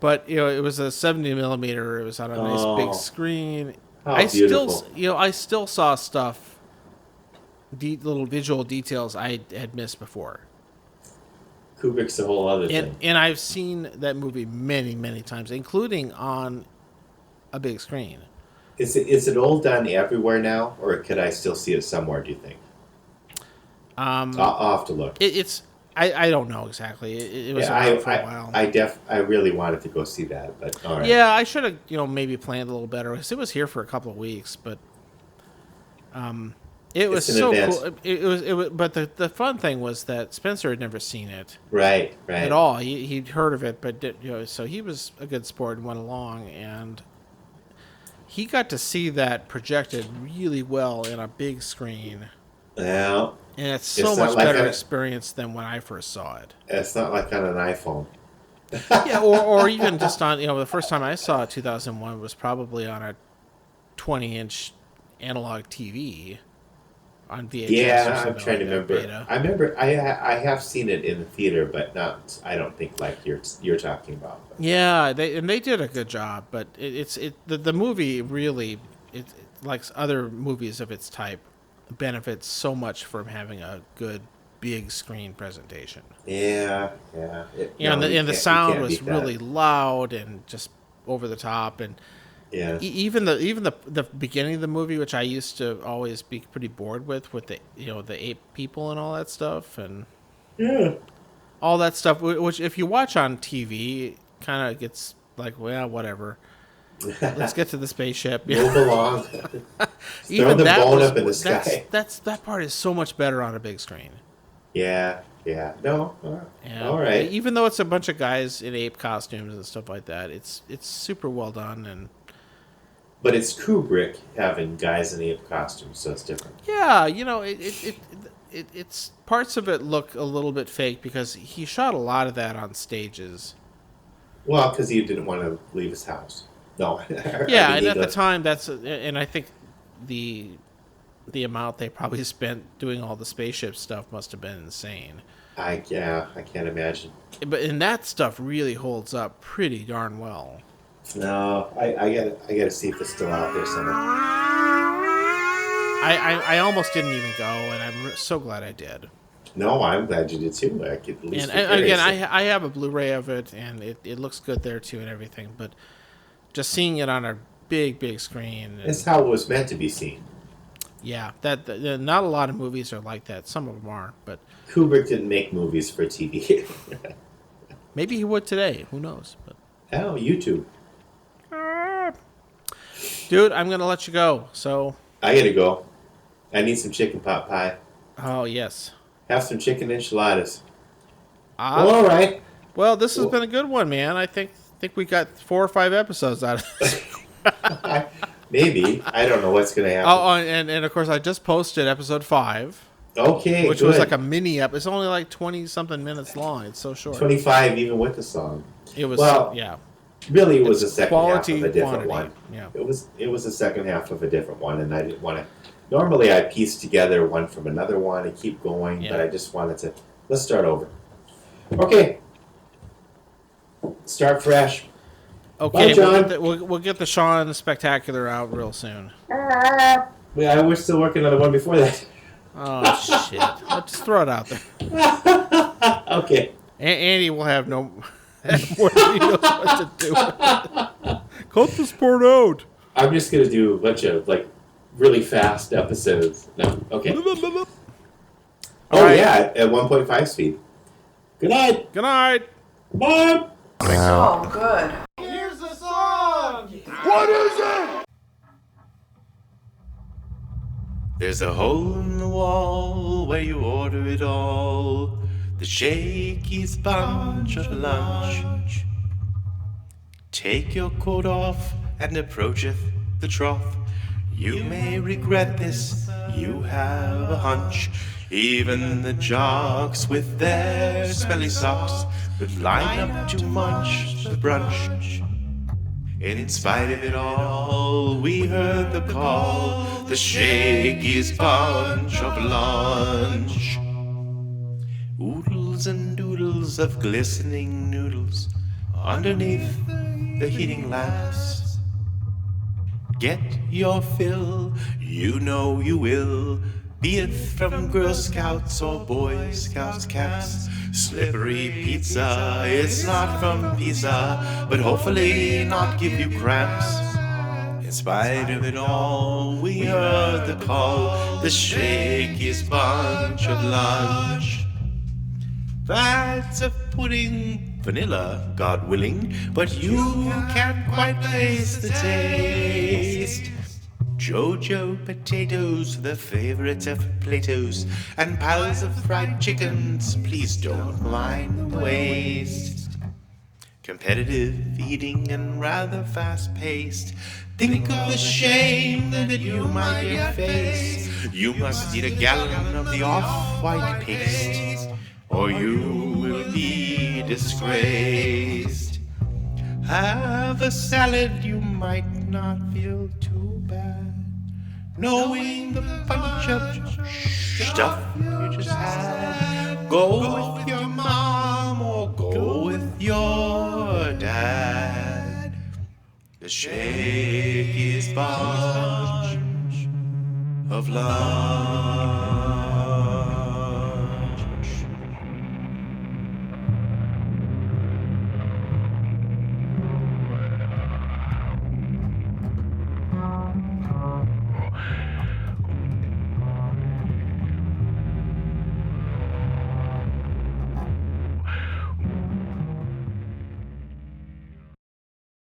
Speaker 3: But it was a 70 millimeter. It was on a nice big
Speaker 2: Oh.
Speaker 3: screen.
Speaker 2: How
Speaker 3: I
Speaker 2: beautiful.
Speaker 3: I still saw stuff, little visual details I had missed before.
Speaker 2: Kubrick's a whole other thing.
Speaker 3: And I've seen that movie many, many times, including on a big screen.
Speaker 2: Is it all done everywhere now, or could I still see it somewhere? Do you think? I'll have to look.
Speaker 3: I don't know exactly. It was around for a while.
Speaker 2: I really wanted to go see that, but all right.
Speaker 3: Yeah, I should have maybe planned a little better because it was here for a couple of weeks, but it was
Speaker 2: It's an
Speaker 3: so
Speaker 2: event.
Speaker 3: cool. It was, but the fun thing was that Spencer had never seen it
Speaker 2: Right.
Speaker 3: at all. He'd heard of it, but so he was a good sport and went along, and he got to see that projected really well in a big screen.
Speaker 2: Yeah.
Speaker 3: And it's
Speaker 2: It's
Speaker 3: so
Speaker 2: not
Speaker 3: much
Speaker 2: like
Speaker 3: better
Speaker 2: a-
Speaker 3: experience than when I first saw it.
Speaker 2: It's not like on an iPhone.
Speaker 3: Yeah, or even just on the first time I saw 2001 was probably on a 20-inch analog TV on VHS. or
Speaker 2: Yeah, I'm
Speaker 3: something
Speaker 2: trying to
Speaker 3: like that,
Speaker 2: remember.
Speaker 3: beta.
Speaker 2: I remember I have seen it in the theater, but not. I don't think like you're talking about.
Speaker 3: Yeah, they did a good job, but the movie really like other movies of its type benefits so much from having a good big screen presentation.
Speaker 2: Yeah.
Speaker 3: And the sound was really loud and just over the top, and
Speaker 2: Yeah.
Speaker 3: even the beginning of the movie, which I used to always be pretty bored with the the ape people and all that stuff, and
Speaker 2: Yeah.
Speaker 3: all that stuff, which if you watch on TV, kind of gets like, well, whatever. Let's get to the spaceship.
Speaker 2: Move along. Throw
Speaker 3: Even
Speaker 2: the
Speaker 3: that
Speaker 2: bone
Speaker 3: was,
Speaker 2: up in the sky.
Speaker 3: that part is so much better on a big screen.
Speaker 2: Yeah. No.
Speaker 3: And
Speaker 2: All right.
Speaker 3: even though it's a bunch of guys in ape costumes and stuff like that, it's super well done, and
Speaker 2: But it's Kubrick having guys in ape costumes, so it's different.
Speaker 3: yeah, it's parts of it look a little bit fake because he shot a lot of that on stages.
Speaker 2: Well, because he didn't want to leave his house. No.
Speaker 3: Yeah,
Speaker 2: I
Speaker 3: and
Speaker 2: mean,
Speaker 3: at the time, and I think the amount they probably spent doing all the spaceship stuff must have been insane.
Speaker 2: I can't imagine.
Speaker 3: But and that stuff really holds up pretty darn well.
Speaker 2: No, I gotta see if it's still out there somewhere.
Speaker 3: I almost didn't even go, and I'm so glad I did.
Speaker 2: No, I'm glad you did too. I could at least.
Speaker 3: And again, I have a Blu-ray of it, and it looks good there too, and everything. But just seeing it on a big screen,
Speaker 2: It's how it was meant to be seen.
Speaker 3: yeah, that not a lot of movies are like that. Some of them are, but
Speaker 2: Kubrick didn't make movies for TV.
Speaker 3: maybe he would today. Who knows? But
Speaker 2: Oh, YouTube.
Speaker 3: dude, I'm gonna let you go. So,
Speaker 2: I gotta go. I need some chicken pot pie.
Speaker 3: oh yes.
Speaker 2: Have some chicken enchiladas.
Speaker 3: Ah,
Speaker 2: Well, all right.
Speaker 3: well, this has been a good one, man. I think we got 4 or 5 episodes out of this.
Speaker 2: Maybe. I don't know what's gonna happen.
Speaker 3: Oh, and of course, I just posted episode 5,
Speaker 2: Okay,
Speaker 3: which
Speaker 2: good.
Speaker 3: was like a mini episode. It's only like 20-something minutes long. It's so short.
Speaker 2: 25 even with the song.
Speaker 3: It was,
Speaker 2: Well,
Speaker 3: yeah.
Speaker 2: Really, it was
Speaker 3: It's
Speaker 2: the second half
Speaker 3: quality,
Speaker 2: of a different
Speaker 3: quantity.
Speaker 2: one.
Speaker 3: Yeah.
Speaker 2: It was the second half of a different one, and I didn't want to. Normally, I piece together one from another one and keep going,
Speaker 3: Yeah.
Speaker 2: but I just wanted to. Let's start over. Okay. Start fresh.
Speaker 3: Okay,
Speaker 2: Bye, John.
Speaker 3: we'll get the Sean Spectacular out real soon.
Speaker 2: Yeah, we're still working on the one before that.
Speaker 3: Oh, shit. Let's just throw it out there.
Speaker 2: Okay.
Speaker 3: Andy will have no more than he knows what to do. Cut this part out.
Speaker 2: I'm just gonna do a bunch of like really fast episodes. No, okay.
Speaker 3: All
Speaker 2: Oh
Speaker 3: right.
Speaker 2: yeah, at 1.5 speed. Good night.
Speaker 3: Good night.
Speaker 2: Bye.
Speaker 5: Oh, good.
Speaker 1: There's a hole in the wall where you order it all. The Shakey's bunch of lunch. Take your coat off and approacheth the trough. You may regret this, you have a hunch. Even the jocks with their smelly socks would line up to munch the brunch. In spite of it all, we heard the call, the Shakey's bunch of lunch. Oodles and doodles of glistening noodles underneath the heating lamps. Get your fill, you know you will, be it from Girl Scouts or Boy Scouts caps. Slippery pizza, it's not from Pisa, but hopefully not give you cramps. In spite of it all, we heard the call, the Shakey's bunch of lunch. Fads of pudding, vanilla, God willing, but you can't quite place the taste. Jojo potatoes, the favorite of Plato's, and piles of fried chickens, please don't mind the waste. Competitive eating and rather fast-paced, think of the shame that you might yet face. You must eat a gallon of the off-white paste, or you will be disgraced. Have a salad, you might not feel too bad, knowing the bunch of stuff you just had. Go with your mom or go with your dad. The Shakey's bunch of lunch.